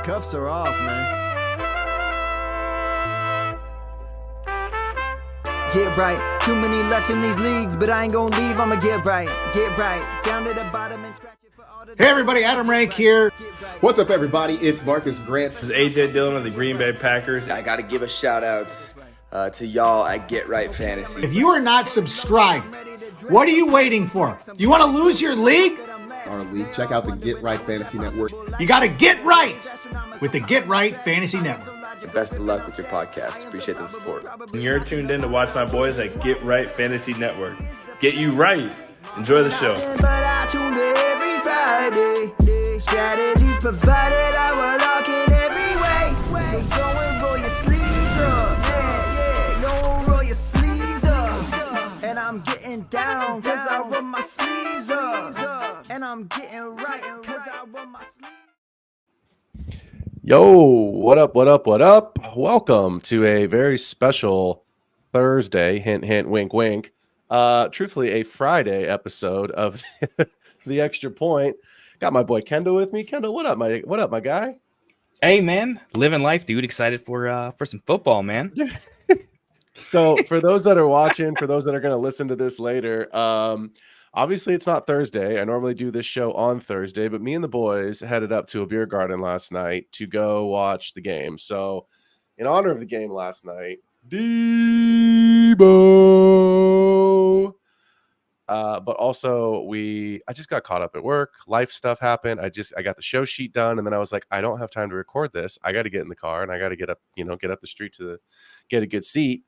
Cuffs are off, man. Get right. Too many left in these leagues, but I ain't gonna leave. I'ma get right. Get right. Down to the bottom and scratch it for all the... Hey everybody, Adam Rank here. What's up, everybody? It's Marcus Grant. This is AJ Dillon of the Green Bay Packers. I got to give a shout out to y'all at Get Right Fantasy. If you are not subscribed, what are you waiting for? You want to lose your league? Our league. Check out the Get Right Fantasy Network. You got to get right with the Get Right Fantasy Network. Best of luck with your podcast. Appreciate the support. And you're tuned in to watch my boys at Get Right Fantasy Network. Get you right. Enjoy the show. But I tune in every Friday. Strategies provided, I will lock in every way. So go and roll your sleeves up. Yeah, go roll your sleeves up. And I'm getting down, cause I roll my sleeves up. And I'm getting right, cause I roll my sleeves up. Yo, what up, what up, what up? Welcome to a very special Thursday, hint, hint, wink, wink. Truthfully, a Friday episode of The Extra Point. Got my boy Kendall with me. Kendall, what up, my guy? Hey, man. Living life, dude. Excited for some football, man. So for those that are watching, for those that are going to listen to this later, obviously it's not Thursday. I normally do this show on Thursday, but me and the boys headed up to a beer garden last night to go watch the game. So in honor of the game last night, Debo. But also I just got caught up at work. Life stuff happened. I got the show sheet done, and then I was like, I don't have time to record this. I got to get in the car and I got to get up the street to get a good seat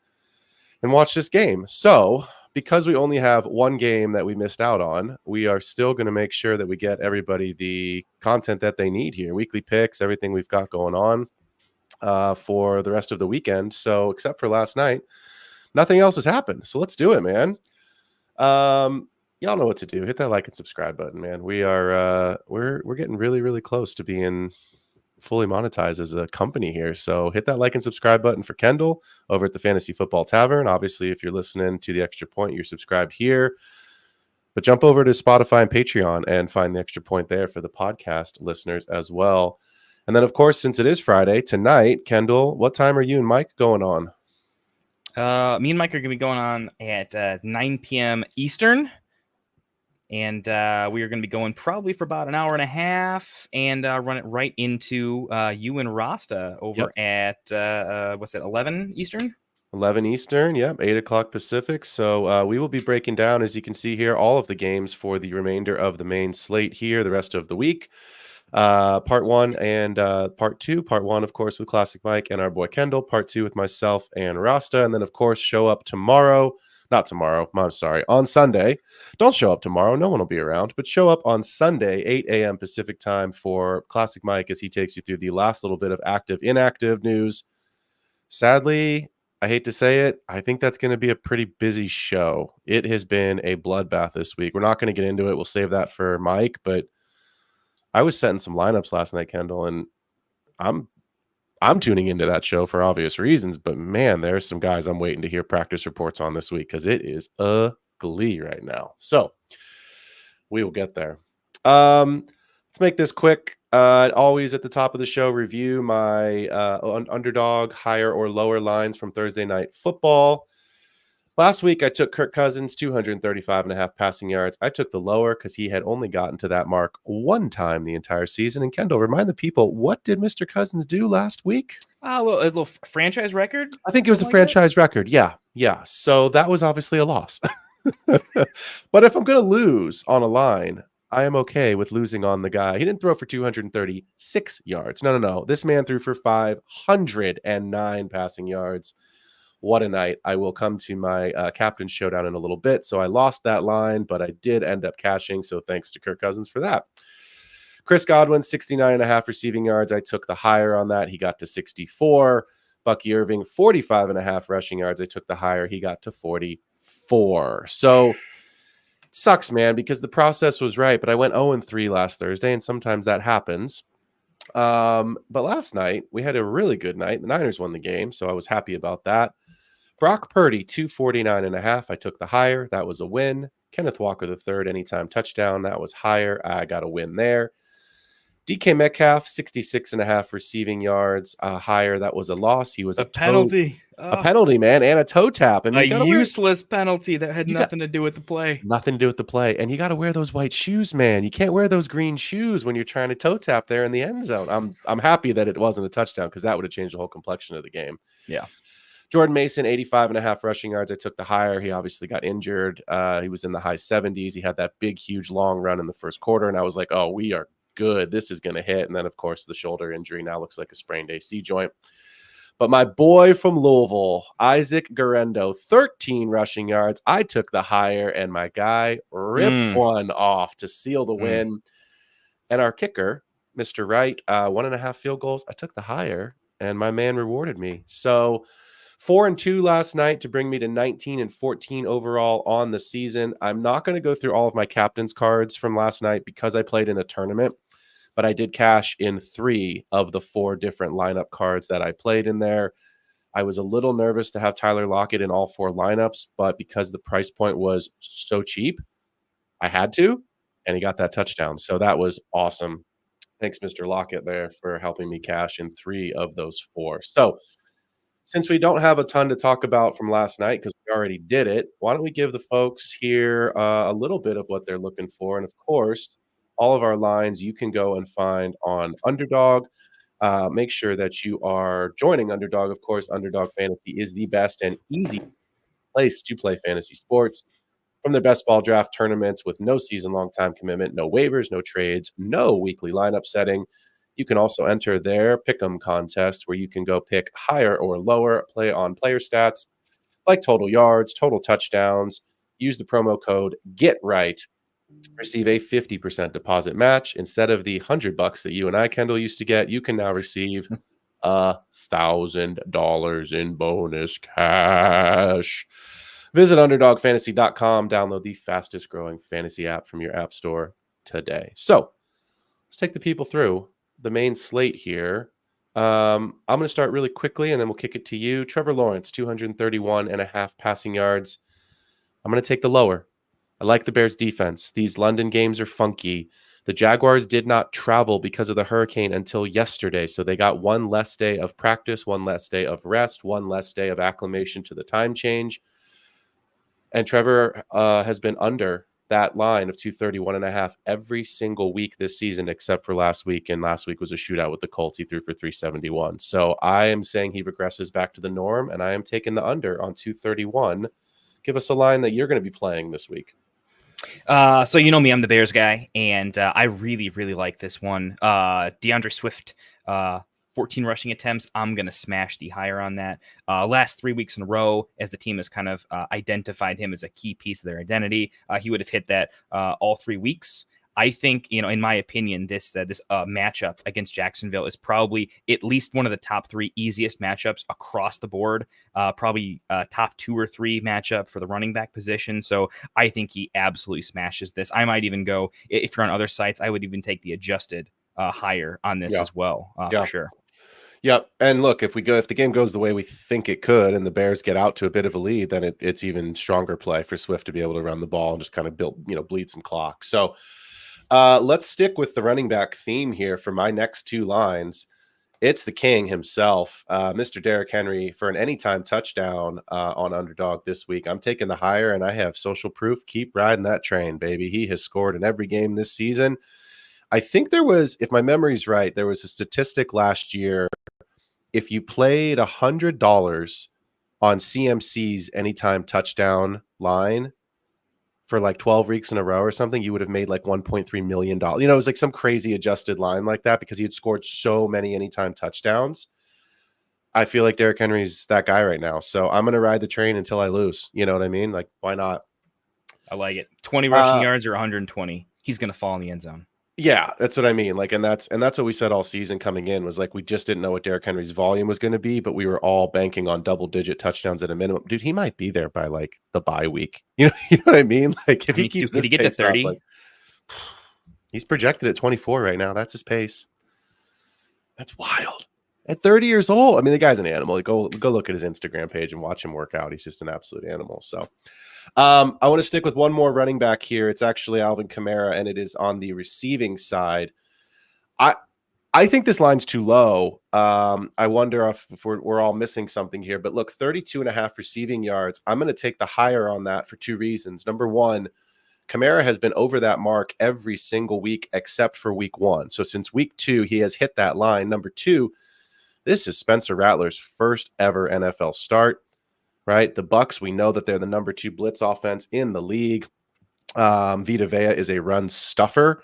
and watch this game. So because we only have one game that we missed out on, we are still going to make sure that we get everybody the content that they need here. Weekly picks, everything we've got going on for the rest of the weekend. So except for last night, nothing else has happened. So let's do it, man. Y'all know what to do. Hit that like and subscribe button, man. We are we're getting really, really close to being fully monetized as a company here. So hit that like and subscribe button for Kendall over at the Fantasy Football Tavern. Obviously, if you're listening to the Extra Point, you're subscribed here. But jump over to Spotify and Patreon and find the Extra Point there for the podcast listeners as well. And then, of course, since it is Friday, tonight, Kendall, what time are you and Mike going on? Me and Mike are going to be going on at 9 p.m. Eastern. And we are going to be going probably for about an hour and a half and run it right into you and Rasta over at, 11 Eastern? 11 Eastern, yep, 8 o'clock Pacific. So we will be breaking down, as you can see here, all of the games for the remainder of the main slate here, the rest of the week. Part 1 and part 2. Part 1, of course, with Classic Mike and our boy Kendall. Part 2 with myself and Rasta. And then, of course, show up tomorrow. Not tomorrow. I'm sorry. On Sunday. Don't show up tomorrow. No one will be around. But show up on Sunday, 8 a.m. Pacific time for Classic Mike as he takes you through the last little bit of active, inactive news. Sadly, I hate to say it, I think that's going to be a pretty busy show. It has been a bloodbath this week. We're not going to get into it. We'll save that for Mike. But I was setting some lineups last night, Kendall, and I'm tuning into that show for obvious reasons, but man, there's some guys I'm waiting to hear practice reports on this week because it is ugly right now. So we will get there. Let's make this quick. Always at the top of the show, review my Underdog Higher or Lower lines from Thursday Night Football. Last week, I took Kirk Cousins, 235.5 passing yards. I took the lower because he had only gotten to that mark one time the entire season. And Kendall, remind the people, what did Mr. Cousins do last week? A little franchise record? I think it was a franchise record. Yeah. So that was obviously a loss. But if I'm going to lose on a line, I am okay with losing on the guy. He didn't throw for 236 yards. No. This man threw for 509 passing yards. What a night. I will come to my captain showdown in a little bit. So I lost that line, but I did end up cashing. So thanks to Kirk Cousins for that. Chris Godwin, 69.5 receiving yards. I took the higher on that. He got to 64. Bucky Irving, 45.5 rushing yards. I took the higher. He got to 44. So it sucks, man, because the process was right. But I went 0-3 last Thursday, and sometimes that happens. But last night, we had a really good night. The Niners won the game, so I was happy about that. Brock Purdy, 249.5. I took the higher. That was a win. Kenneth Walker, the third anytime touchdown. That was higher. I got a win there. DK Metcalf, 66.5 receiving yards. Higher, that was a loss. He was A penalty. A penalty, man, and a toe tap. I mean, A you gotta useless penalty that had you got- nothing to do with the play. nothing to do with the play. And you got to wear those white shoes, man. You can't wear those green shoes when you're trying to toe tap there in the end zone. I'm happy that it wasn't a touchdown because that would have changed the whole complexion of the game. Yeah. Jordan Mason, 85.5 rushing yards. I took the higher. He obviously got injured. He was in the high 70s. He had that big, huge, long run in the first quarter. And I was like, oh, we are good. This is going to hit. And then, of course, the shoulder injury now looks like a sprained AC joint. But my boy from Louisville, Isaac Guerrero, 13 rushing yards. I took the higher, and my guy ripped one off to seal the win. And our kicker, Mr. Wright, 1.5 field goals. I took the higher, and my man rewarded me. So 4-2 last night to bring me to 19-14 overall on the season. I'm not going to go through all of my captain's cards from last night because I played in a tournament, but I did cash in 3 of the 4 different lineup cards that I played in there. I was a little nervous to have Tyler Lockett in all 4 lineups, but because the price point was so cheap, I had to, and he got that touchdown. So that was awesome. Thanks, Mr. Lockett, there for helping me cash in 3 of those 4. So since we don't have a ton to talk about from last night because we already did it, why don't we give the folks here a little bit of what they're looking for? And, of course, all of our lines you can go and find on Underdog. Make sure that you are joining Underdog. Of course, Underdog Fantasy is the best and easy place to play fantasy sports. From their best ball draft tournaments with no season-long time commitment, no waivers, no trades, no weekly lineup setting. You can also enter their Pick'em contest where you can go pick higher or lower, play on player stats like total yards, total touchdowns. Use the promo code GETRIGHT. Receive a 50% deposit match. Instead of the $100 that you and I, Kendall, used to get, you can now receive $1,000 in bonus cash. Visit UnderdogFantasy.com. Download the fastest growing fantasy app from your app store today. So let's take the people through the main slate here. I'm going to start really quickly, and then we'll kick it to you. Trevor Lawrence, 231.5 passing yards. I'm going to take the lower. I like the Bears' defense. These London games are funky. The Jaguars did not travel because of the hurricane until yesterday, so they got one less day of practice, one less day of rest, one less day of acclimation to the time change. And Trevor has been under that line of 231.5 every single week this season, except for last week. And last week was a shootout with the Colts. He threw for 371. So I am saying he regresses back to the norm, and I am taking the under on 231. Give us a line that you're going to be playing this week. So you know me, I'm the Bears guy, and I really, really like this one. DeAndre Swift, 14 rushing attempts. I'm going to smash the higher on that. Last 3 weeks in a row, as the team has kind of identified him as a key piece of their identity, he would have hit that all 3 weeks. I think, in my opinion, this matchup against Jacksonville is probably at least one of the top 3 easiest matchups across the board. Probably top 2 or 3 matchup for the running back position. So I think he absolutely smashes this. I might even go, if you're on other sites, I would even take the adjusted higher on this as well, for sure. Yep. And look, if the game goes the way we think it could and the Bears get out to a bit of a lead, then it's even stronger play for Swift to be able to run the ball and just kind of bleed some clock. So let's stick with the running back theme here for my next 2 lines. It's the king himself, Mr. Derrick Henry, for an anytime touchdown on Underdog this week. I'm taking the higher, and I have social proof. Keep riding that train, baby. He has scored in every game this season. I think there was, if my memory's right, there was a statistic last year. If you played $100 on CMC's anytime touchdown line for like 12 weeks in a row or something, you would have made like $1.3 million. It was like some crazy adjusted line like that because he had scored so many anytime touchdowns. I feel like Derrick Henry's that guy right now. So I'm going to ride the train until I lose. You know what I mean? Like, why not? I like it. 20 rushing yards or 120. He's going to fall in the end zone. Yeah, that's what I mean. Like, and that's what we said all season coming in was like, we just didn't know what Derrick Henry's volume was going to be, but we were all banking on double-digit touchdowns at a minimum. Dude, he might be there by like the bye week. You know what I mean? Like, if he keeps this get to 30, up, he's projected at 24 right now. That's his pace. That's wild. At 30 years old, I mean, the guy's an animal. Go look at his Instagram page and watch him work out. He's just an absolute animal. So I want to stick with one more running back here. It's actually Alvin Kamara, and it is on the receiving side. I think this line's too low. I wonder if we're all missing something here. But look, 32.5 receiving yards. I'm going to take the higher on that for two reasons. Number one, Kamara has been over that mark every single week except for week 1. So since week 2, he has hit that line. Number two, this is Spencer Rattler's first ever NFL start, right? The Bucs, we know that they're the number 2 blitz offense in the league. Vita Vea is a run stuffer.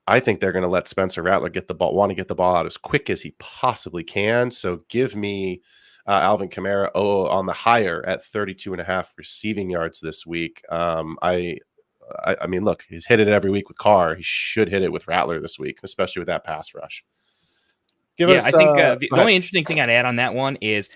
I think they're going to let Spencer Rattler want to get the ball out as quick as he possibly can. So give me Alvin Kamara on the higher at 32.5 receiving yards this week. I mean, look, he's hit it every week with Carr. He should hit it with Rattler this week, especially with that pass rush. I think the only interesting thing I'd add on that one is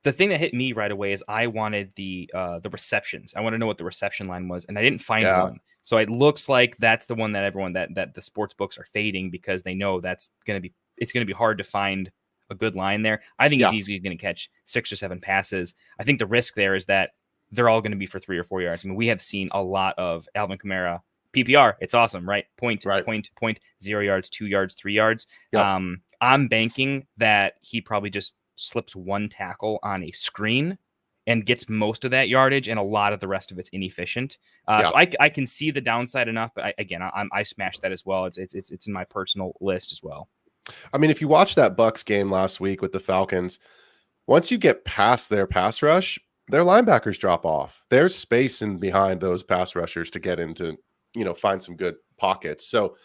the thing that hit me right away is I wanted the receptions. I want to know what the reception line was, and I didn't find one. So it looks like that's the one that everyone that the sports books are fading because they know it's going to be hard to find a good line there. I think he's easily going to catch 6 or 7 passes. I think the risk there is that they're all going to be for 3 or 4 yards. I mean, we have seen a lot of Alvin Kamara PPR. It's awesome, right? Point, 0 yards, 2 yards, 3 yards. Yep. I'm banking that he probably just slips 1 tackle on a screen and gets most of that yardage, and a lot of the rest of it's inefficient. So I can see the downside enough, but I smashed that as well. It's in my personal list as well. I mean, if you watch that Bucs game last week with the Falcons, once you get past their pass rush, their linebackers drop off. There's space in behind those pass rushers to get into, find some good pockets. So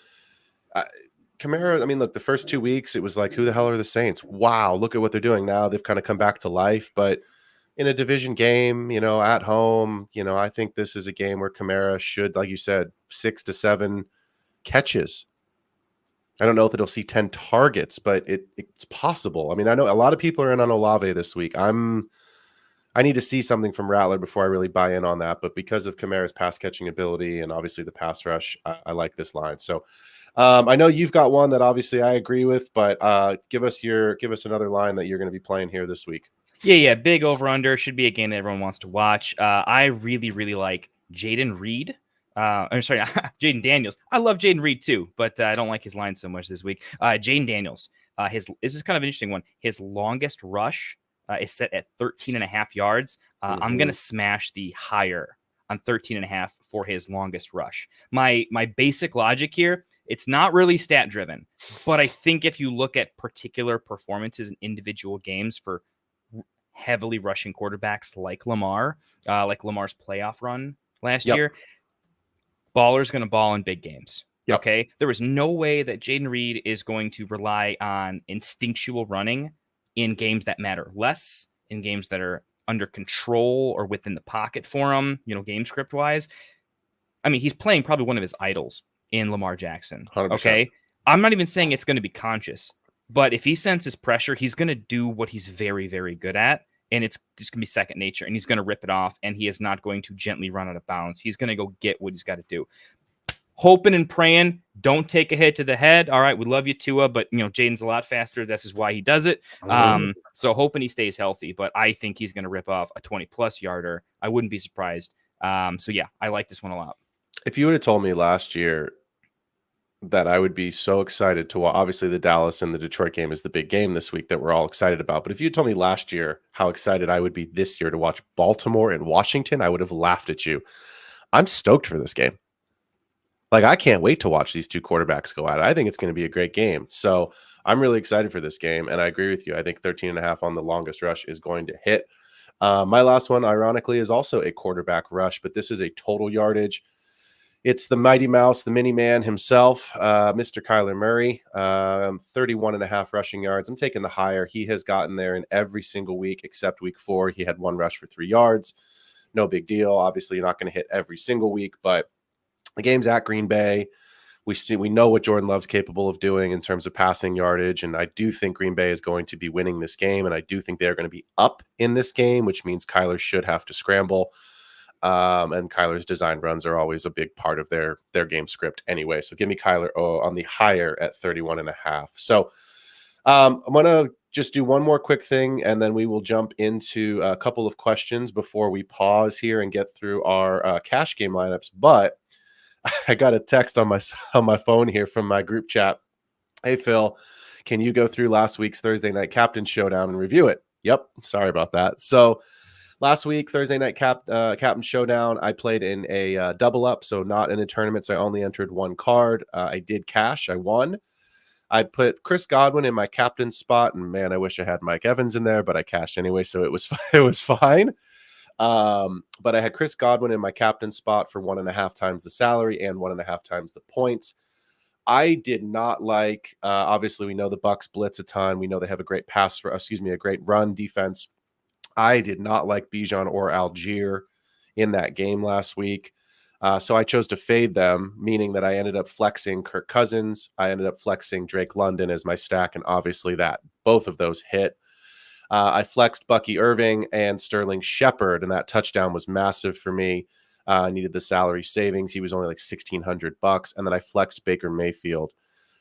Kamara, I mean, look, the first 2 weeks, it was like, who the hell are the Saints? Wow, look at what they're doing now. They've kind of come back to life, but in a division game, at home, I think this is a game where Kamara should, like you said, 6 to 7 catches. I don't know if it'll see 10 targets, but it's possible. I mean, I know a lot of people are in on Olave this week. I need to see something from Rattler before I really buy in on that. But because of Kamara's pass catching ability and obviously the pass rush, I like this line. So I know you've got one that obviously I agree with, but give us another line that you're going to be playing here this week. Yeah. Big over under should be a game that everyone wants to watch. I really, really like Jaden Reed. I'm sorry, Jaden Daniels. I love Jaden Reed too, but I don't like his line so much this week. Jaden Daniels. This is kind of an interesting one. His longest rush is set at 13.5 yards. I'm going to smash the higher on 13.5 for his longest rush. My basic logic here, it's not really stat driven, but I think if you look at particular performances in individual games for heavily rushing quarterbacks like Lamar's playoff run last year, baller's going to ball in big games. Yep. Okay. There is no way that Jaden Reed is going to rely on instinctual running in games that matter less, in games that are under control or within the pocket for him, game script wise. I mean, he's playing probably one of his idols in Lamar Jackson. 100%. Okay. I'm not even saying it's going to be conscious, but if he senses pressure, he's going to do what he's very, very good at. And it's just going to be second nature, and he's going to rip it off, and he is not going to gently run out of bounds. He's going to go get what he's got to do. Hoping and praying, don't take a hit to the head. All right, we love you, Tua, but Jaden's a lot faster. This is why he does it. So hoping he stays healthy, but I think he's going to rip off a 20-plus yarder. I wouldn't be surprised. So yeah, I like this one a lot. If you would have told me last year that I would be so excited to watch, obviously the Dallas and the Detroit game is the big game this week that we're all excited about. But if you told me last year how excited I would be this year to watch Baltimore and Washington, I would have laughed at you. I'm stoked for this game. Like, I can't wait to watch these two quarterbacks go at it. I think it's going to be a great game. So I'm really excited for this game. And I agree with you. I think 13.5 on the longest rush is going to hit. My last one, ironically, is also a quarterback rush, but this is a total yardage. It's the Mighty Mouse, the mini man himself, Mr. Kyler Murray, 31.5 rushing yards. I'm taking the higher. He has gotten there in every single week except week 4. He had 1 rush for 3 yards. No big deal. Obviously, you're not going to hit every single week, but the game's at Green Bay. We know what Jordan Love's capable of doing in terms of passing yardage, and I do think Green Bay is going to be winning this game, and I do think they're going to be up in this game, which means Kyler should have to scramble. And Kyler's design runs are always a big part of their game script anyway. So give me Kyler on the higher at 31.5. So I'm going to just do one more quick thing, and then we will jump into a couple of questions before we pause here and get through our cash game lineups. But I got a text on my phone here from my group chat, Hey, Phil, can you go through last week's Thursday night captain showdown and review it? Yep. Sorry about that. So last week, Thursday night captain showdown, I played in a double up. So not in a tournament. So I only entered one card. I did cash. I won. I put Chris Godwin in my captain spot, and man, I wish I had Mike Evans in there, but I cashed anyway, so it was it was fine. But I had Chris Godwin in my captain spot for 1.5 times the salary and 1.5 times the points. I did not like. Obviously, we know the Bucks blitz a ton. We know they have a great a great run defense. I did not like Bijan or Algier in that game last week. So I chose to fade them, meaning that I ended up flexing Kirk Cousins. I ended up flexing Drake London as my stack, and obviously both of those hit. I flexed Bucky Irving and Sterling Shepard, and that touchdown was massive for me. I needed the salary savings. He was only like $1,600, and then I flexed Baker Mayfield.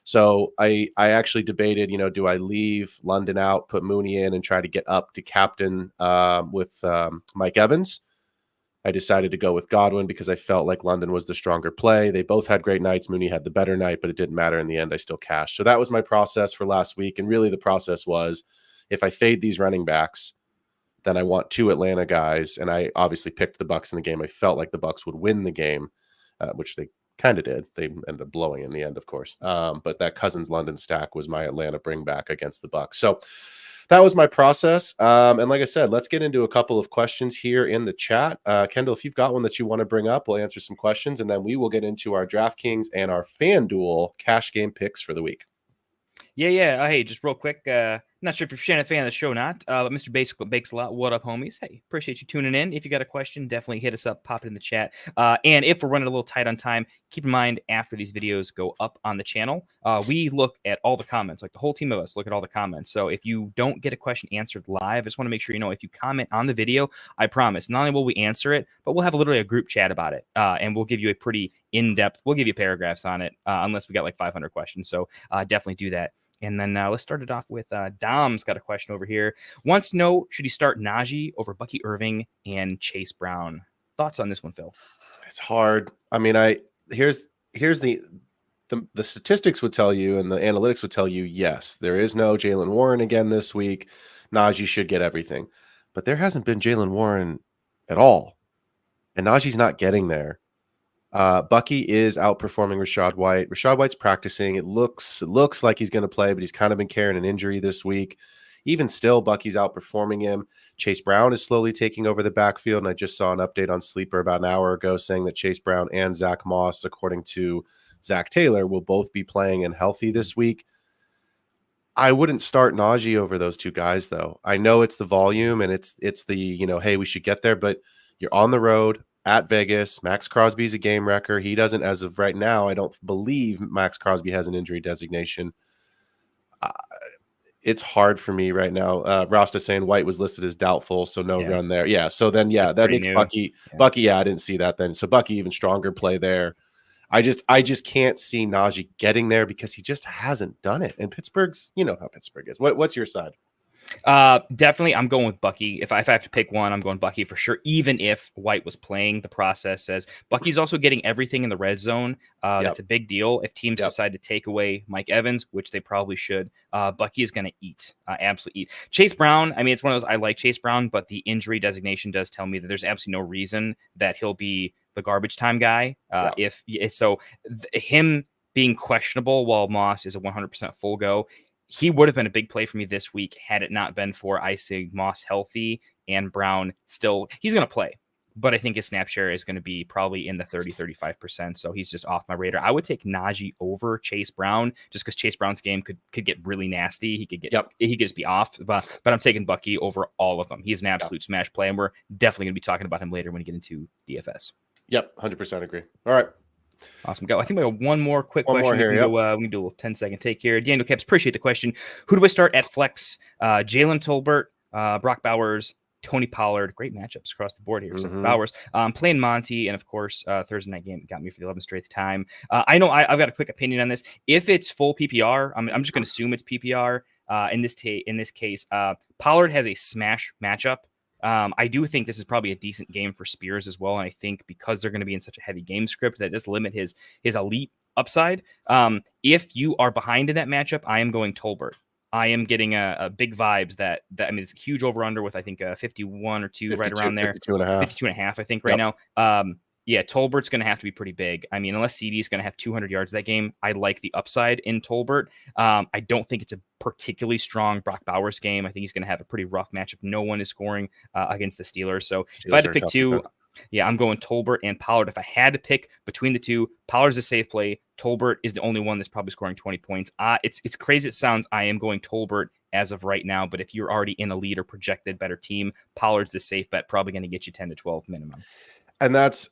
So I actually debated, do I leave London out, put Mooney in, and try to get up to captain with Mike Evans? I decided to go with Godwin because I felt like London was the stronger play. They both had great nights. Mooney had the better night, but it didn't matter in the end. I still cashed. So that was my process for last week. And really the process was, if I fade these running backs, then I want 2 Atlanta guys. And I obviously picked the Bucks in the game. I felt like the Bucks would win the game, which they kind of did. They ended up blowing in the end, of course. But that Cousins London stack was my Atlanta bring back against the Bucks. So that was my process. And like I said, let's get into a couple of questions here in the chat. Kendall, if you've got one that you want to bring up, we'll answer some questions, and then we will get into our DraftKings and our FanDuel cash game picks for the week. Yeah. Hey, just real quick. Not sure if you're a fan of the show or not, but Mr. Bakes a lot. What up, homies? Hey, appreciate you tuning in. If you got a question, definitely hit us up, pop it in the chat. And if we're running a little tight on time, keep in mind after these videos go up on the channel, we look at all the comments. Like the whole team of us look at all the comments. So if you don't get a question answered live, I just want to make sure if you comment on the video, I promise not only will we answer it, but we'll have literally a group chat about it, and we'll give you a pretty in-depth. We'll give you paragraphs on it, unless we got like 500 questions. So definitely do that. And then let's start it off with Dom's got a question over here. Wants to know, should he start Najee over Bucky Irving and Chase Brown? Thoughts on this one, Phil? It's hard. I mean, here's the statistics would tell you, and the analytics would tell you, yes, there is no Jaylen Warren again this week. Najee should get everything. But there hasn't been Jaylen Warren at all. And Najee's not getting there. Bucky is outperforming Rachaad White. Rachaad White's practicing. It looks like he's going to play, but he's kind of been carrying an injury this week. Even still, Bucky's outperforming him. Chase Brown is slowly taking over the backfield, and I just saw an update on Sleeper about an hour ago saying that Chase Brown and Zach Moss, according to Zach Taylor, will both be playing and healthy this week. I wouldn't start Najee over those two guys, though. I know it's the volume and it's the, hey, we should get there, but you're on the road at Vegas. Max Crosby's a game wrecker. He doesn't, as of right now, I don't believe Max Crosby has an injury designation. It's hard for me right now. Rasta saying White was listed as doubtful, so no run there. Yeah, so then, that makes new. Bucky, I didn't see that then. So Bucky, even stronger play there. I just can't see Najee getting there because he just hasn't done it. And Pittsburgh's, how Pittsburgh is. What's your side? Definitely I'm going with Bucky. If I have to pick one, I'm going Bucky for sure. Even if White was playing, the process says Bucky's also getting everything in the red zone. That's a big deal. If teams decide to take away Mike Evans, which they probably should, Bucky is going to eat, absolutely eat. Chase Brown, I mean, it's one of those, I like Chase Brown, but the injury designation does tell me that there's absolutely no reason that he'll be the garbage time guy. Him being questionable while Moss is a 100% full go, he would have been a big play for me this week had it not been for icing Moss healthy and Brown still. He's going to play, but I think his snap share is going to be probably in the 30-35%. So he's just off my radar. I would take Najee over Chase Brown just because Chase Brown's game could get really nasty. He could just be off, but I'm taking Bucky over all of them. He's an absolute smash play, and we're definitely going to be talking about him later when we get into DFS. Yep, 100% agree. All right. Awesome. I think we have one more quick question. Here, we can do a little 10-second take here. Daniel Caps, appreciate the question. Who do I start at flex? Jalen Tolbert, Brock Bowers, Tony Pollard. Great matchups across the board here. So Bowers, playing Monty, and of course, Thursday night game got me for the 11th straight time. I know I've got a quick opinion on this. If it's full PPR, I'm just going to assume it's PPR. In this case, Pollard has a smash matchup. I do think this is probably a decent game for Spears as well. And I think because they're going to be in such a heavy game script, that does limit his elite upside. If you are behind in that matchup, I am going Tolbert. I am getting a big vibes that I mean, it's a huge over under with I think 51 or 2 right around there, 52 and a half. 52 and a half I think right now. Yeah, Tolbert's going to have to be pretty big. I mean, unless CD is going to have 200 yards that game, I like the upside in Tolbert. I don't think it's a particularly strong Brock Bowers game. I think he's going to have a pretty rough matchup. No one is scoring against the Steelers. So if I had to pick two, yeah, I'm going Tolbert and Pollard. If I had to pick between the two, Pollard's a safe play. Tolbert is the only one that's probably scoring 20 points. It's crazy. It sounds. I am going Tolbert as of right now. But if you're already in a lead or projected better team, Pollard's the safe bet, probably going to get you 10 to 12 minimum. And that's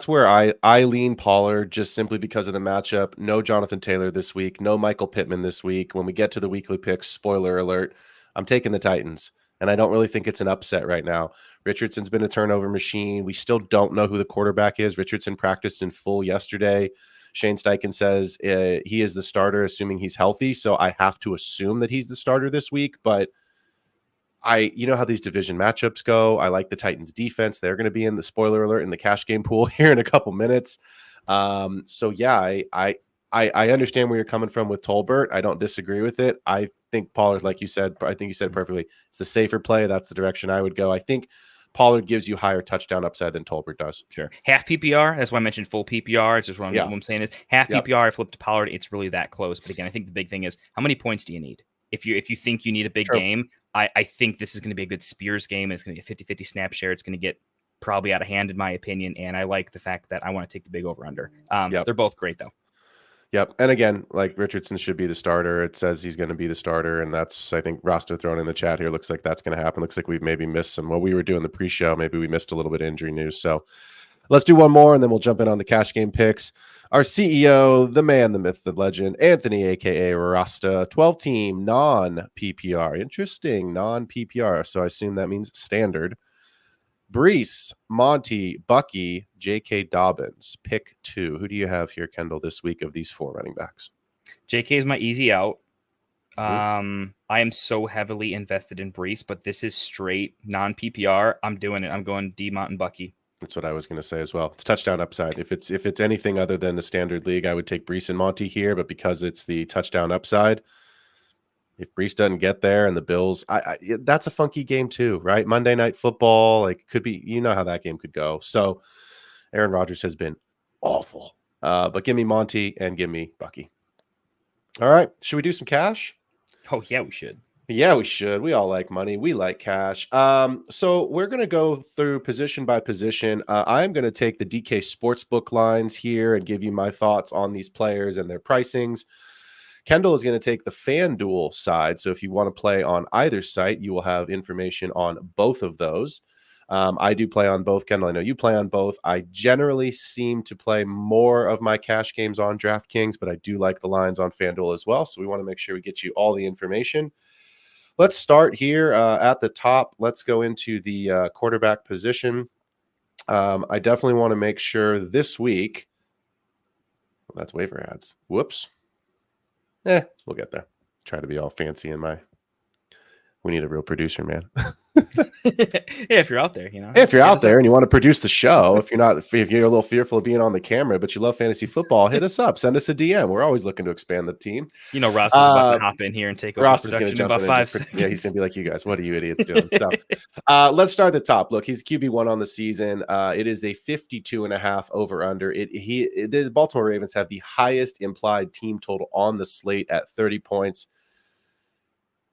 where I lean Pollard, just simply because of the matchup. No Jonathan Taylor this week. No Michael Pittman this week. When we get to the weekly picks, spoiler alert, I'm taking the Titans. And I don't really think it's an upset right now. Richardson's been a turnover machine. We still don't know who the quarterback is. Richardson practiced in full yesterday. Shane Steichen says he is the starter, assuming he's healthy. So I have to assume that he's the starter this week. But you know how these division matchups go. I like the Titans defense. They're going to be in the spoiler alert in the cash game pool here in a couple minutes. So yeah, I understand where you're coming from with Tolbert. I don't disagree with it. I think Pollard, like you said, I think you said perfectly. It's the safer play. That's the direction I would go. I think Pollard gives you higher touchdown upside than Tolbert does. Sure. Half PPR. That's why I mentioned full PPR. It's just what I'm saying is half PPR. I flipped to Pollard. It's really that close. But again, I think the big thing is how many points do you need? If you think you need a big game, I think this is going to be a good Spears game. It's going to be a 50-50 snap share. It's going to get probably out of hand in my opinion. And I like the fact that I want to take the big over under. They're both great though. Yep. And again, like Richardson should be the starter. It says he's going to be the starter. And that's, I think, roster thrown in the chat here. Looks like that's going to happen. Looks like we've maybe missed some. While we were doing the pre-show, maybe we missed a little bit of injury news. So let's do one more, and then we'll jump in on the cash game picks. Our CEO, the man, the myth, the legend, Anthony, a.k.a. Rasta, 12-team non-PPR. Interesting, non-PPR. So I assume that means standard. Brees, Monty, Bucky, J.K. Dobbins. Pick two. Who do you have here, Kendall, this week of these four running backs? J.K. is my easy out. I am so heavily invested in Brees, but this is straight non-PPR. I'm doing it. I'm going D-Mont and Bucky. That's what I was going to say as well. It's touchdown upside. If it's anything other than the standard league, I would take Brees and Monty here. But because it's the touchdown upside, if Brees doesn't get there and the Bills, that's a funky game too, right? Monday Night Football, like could be, you know how that game could go. So Aaron Rodgers has been awful. But give me Monty and give me Bucky. All right. Should we do some cash? Oh, yeah, we should. Yeah, we should. We all like money. We like cash. So we're going to go through position by position. I'm going to take the DK Sportsbook lines here and give you my thoughts on these players and their pricings. Kendall is going to take the FanDuel side. So if you want to play on either site, you will have information on both of those. I do play on both. Kendall, I know you play on both. I generally seem to play more of my cash games on DraftKings, but I do like the lines on FanDuel as well. So we want to make sure we get you all the information. Let's start here at the top. Let's go into the quarterback position. I definitely want to make sure this week. Well, that's waiver ads. Whoops. We'll get there. Try to be all fancy in my. We need a real producer, man. Yeah, if you're out there, if you're out there and you want to produce the show, if you're a little fearful of being on the camera, but you love fantasy football, hit us up, send us a DM. We're always looking to expand the team. Ross is about to hop in here and take over Ross production is in about 5 seconds. Yeah, he's gonna be like, you guys, what are you idiots doing? So let's start at the top. Look, he's QB1 on the season. It is a 52.5 over under. The Baltimore Ravens have the highest implied team total on the slate at 30 points.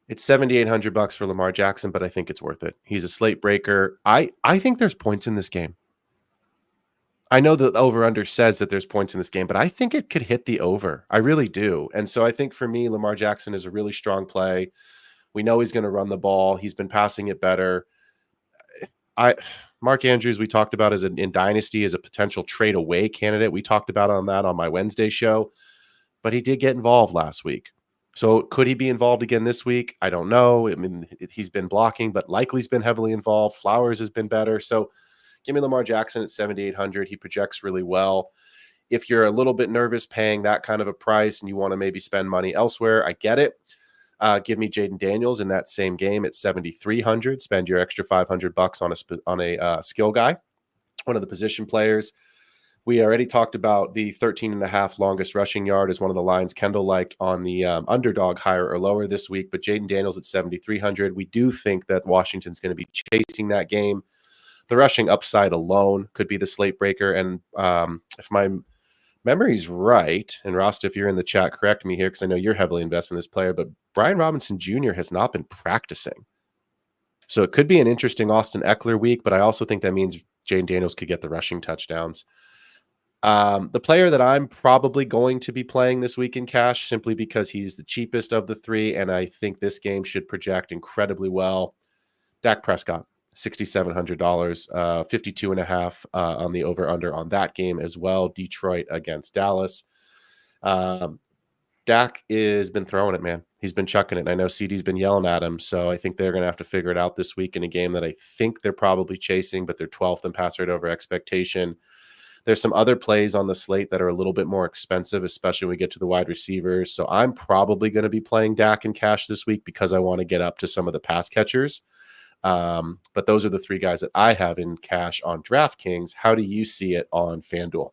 It's $7,800 for Lamar Jackson, but I think it's worth it. He's a slate breaker. I think there's points in this game. I know the over-under says that there's points in this game, but I think it could hit the over. I really do. And so I think for me, Lamar Jackson is a really strong play. We know he's going to run the ball. He's been passing it better. Mark Andrews, we talked about in Dynasty as a potential trade away candidate. We talked about on my Wednesday show, but he did get involved last week. So could he be involved again this week? I don't know. I mean, he's been blocking, but likely's been heavily involved. Flowers has been better. So give me Lamar Jackson at 7,800. He projects really well. If you're a little bit nervous paying that kind of a price and you want to maybe spend money elsewhere, I get it. Give me Jaden Daniels in that same game at 7,300. Spend your extra $500 on a skill guy, one of the position players. We already talked about the 13.5 longest rushing yard as one of the lines Kendall liked on the Underdog Higher or lower this week, but Jaden Daniels at 7,300. We do think that Washington's going to be chasing that game. The rushing upside alone could be the slate breaker. And if my memory's right, and Rost, if you're in the chat, correct me here because I know you're heavily invested in this player, but Brian Robinson Jr. has not been practicing. So it could be an interesting Austin Eckler week, but I also think that means Jaden Daniels could get the rushing touchdowns. The player that I'm probably going to be playing this week in cash, simply because he's the cheapest of the three, and I think this game should project incredibly well. Dak Prescott, $6,700, 52.5 on the over-under on that game as well. Detroit against Dallas. Dak has been throwing it, man. He's been chucking it. And I know CD's been yelling at him, so I think they're going to have to figure it out this week in a game that I think they're probably chasing, but they're 12th in pass rate over expectation. There's some other plays on the slate that are a little bit more expensive, especially when we get to the wide receivers. So I'm probably going to be playing Dak in cash this week because I want to get up to some of the pass catchers. But those are the three guys that I have in cash on DraftKings. How do you see it on FanDuel?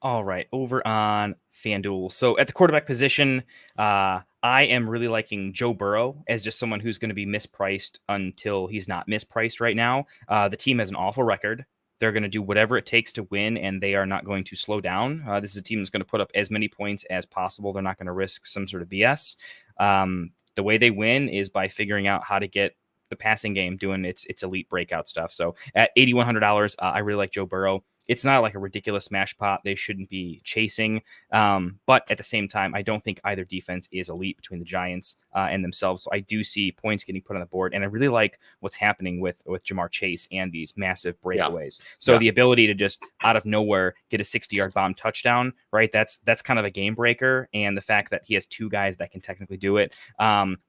All right, over on FanDuel. So at the quarterback position, I am really liking Joe Burrow as just someone who's going to be mispriced until he's not mispriced right now. The team has an awful record. They're going to do whatever it takes to win, and they are not going to slow down. This is a team that's going to put up as many points as possible. They're not going to risk some sort of BS. The way they win is by figuring out how to get the passing game doing its elite breakout stuff. So at $8,100, I really like Joe Burrow. It's not like a ridiculous smash pot they shouldn't be chasing. But at the same time, I don't think either defense is elite between the Giants and themselves. So I do see points getting put on the board. And I really like what's happening with Jamar Chase and these massive breakaways. So the ability to just out of nowhere get a 60-yard bomb touchdown, right? That's kind of a game breaker. And the fact that he has two guys that can technically do it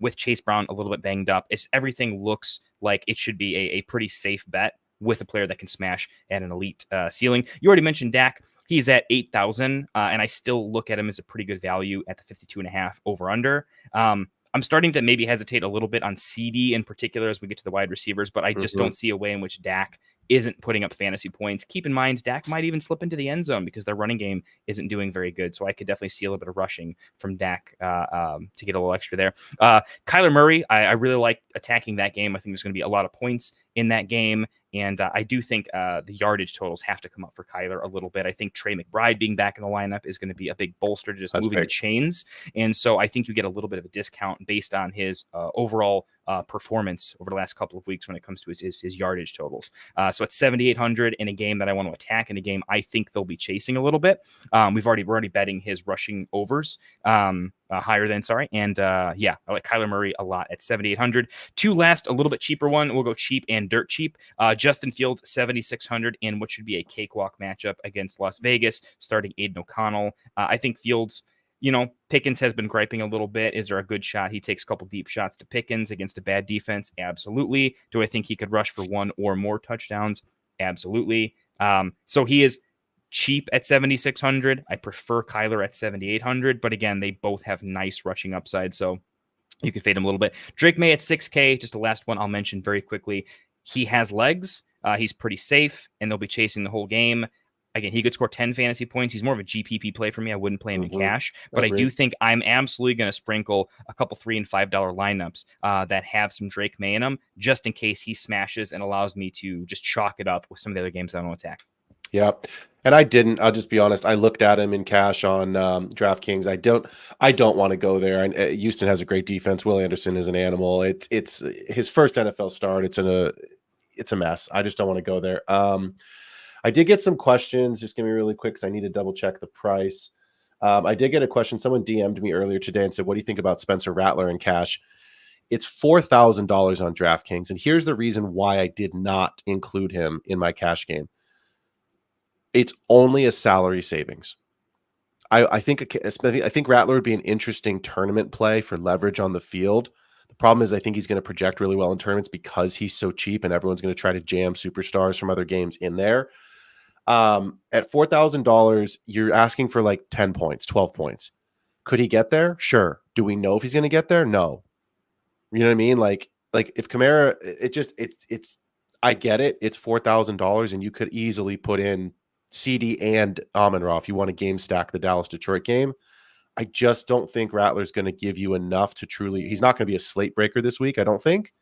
with Chase Brown a little bit banged up, everything looks like it should be a pretty safe bet with a player that can smash at an elite ceiling. You already mentioned Dak. He's at 8,000, and I still look at him as a pretty good value at the 52.5 over under. I'm starting to maybe hesitate a little bit on CD in particular as we get to the wide receivers, but I just don't see a way in which Dak isn't putting up fantasy points. Keep in mind, Dak might even slip into the end zone because their running game isn't doing very good. So I could definitely see a little bit of rushing from Dak to get a little extra there. Kyler Murray, I really like attacking that game. I think there's going to be a lot of points in that game. And I do think the yardage totals have to come up for Kyler a little bit. I think Trey McBride being back in the lineup is going to be a big bolster to just moving the chains. And so I think you get a little bit of a discount based on his overall performance over the last couple of weeks when it comes to his yardage totals. So at 7,800 in a game that I want to attack, in a game I think they'll be chasing a little bit. We're already betting his rushing overs higher than, and I like Kyler Murray a lot at 7,800. Two last, a little bit cheaper one. We'll go cheap and dirt cheap. Justin Fields, 7,600 in what should be a cakewalk matchup against Las Vegas, starting Aiden O'Connell. I think Fields, Pickens has been griping a little bit. Is there a good shot he takes a couple deep shots to Pickens against a bad defense? Absolutely. Do I think he could rush for one or more touchdowns? Absolutely. So he is cheap at 7,600. I prefer Kyler at 7,800, but again, they both have nice rushing upside, so you could fade him a little bit. Drake May at 6K, just the last one I'll mention very quickly. He has legs. He's pretty safe, and they'll be chasing the whole game. Again, he could score 10 fantasy points. He's more of a GPP play for me. I wouldn't play him in cash, but I do think I'm absolutely going to sprinkle a couple $3 and $5 lineups that have some Drake May in them, just in case he smashes and allows me to just chalk it up with some of the other games I want to attack. Yeah. And I'll just be honest. I looked at him in cash on DraftKings. I don't want to go there. Houston has a great defense. Will Anderson is an animal. It's his first NFL start. It's a mess. I just don't want to go there. I did get some questions. Just give me really quick because I need to double check the price. I did get a question. Someone DM'd me earlier today and said, what do you think about Spencer Rattler in cash? It's $4,000 on DraftKings. And here's the reason why I did not include him in my cash game. It's only a salary savings. I think Rattler would be an interesting tournament play for leverage on the field. The problem is I think he's going to project really well in tournaments because he's so cheap and everyone's going to try to jam superstars from other games in there. At $4,000, you're asking for like 10 points, 12 points. Could he get there? Sure. Do we know if he's going to get there? No. You know what I mean? Like if Kamara, I get it. It's $4,000 and you could easily put in CD and Amon-Ra if you want to game stack the Dallas-Detroit game. I just don't think Rattler's going to give you enough to truly. He's not going to be a slate breaker this week, I don't think.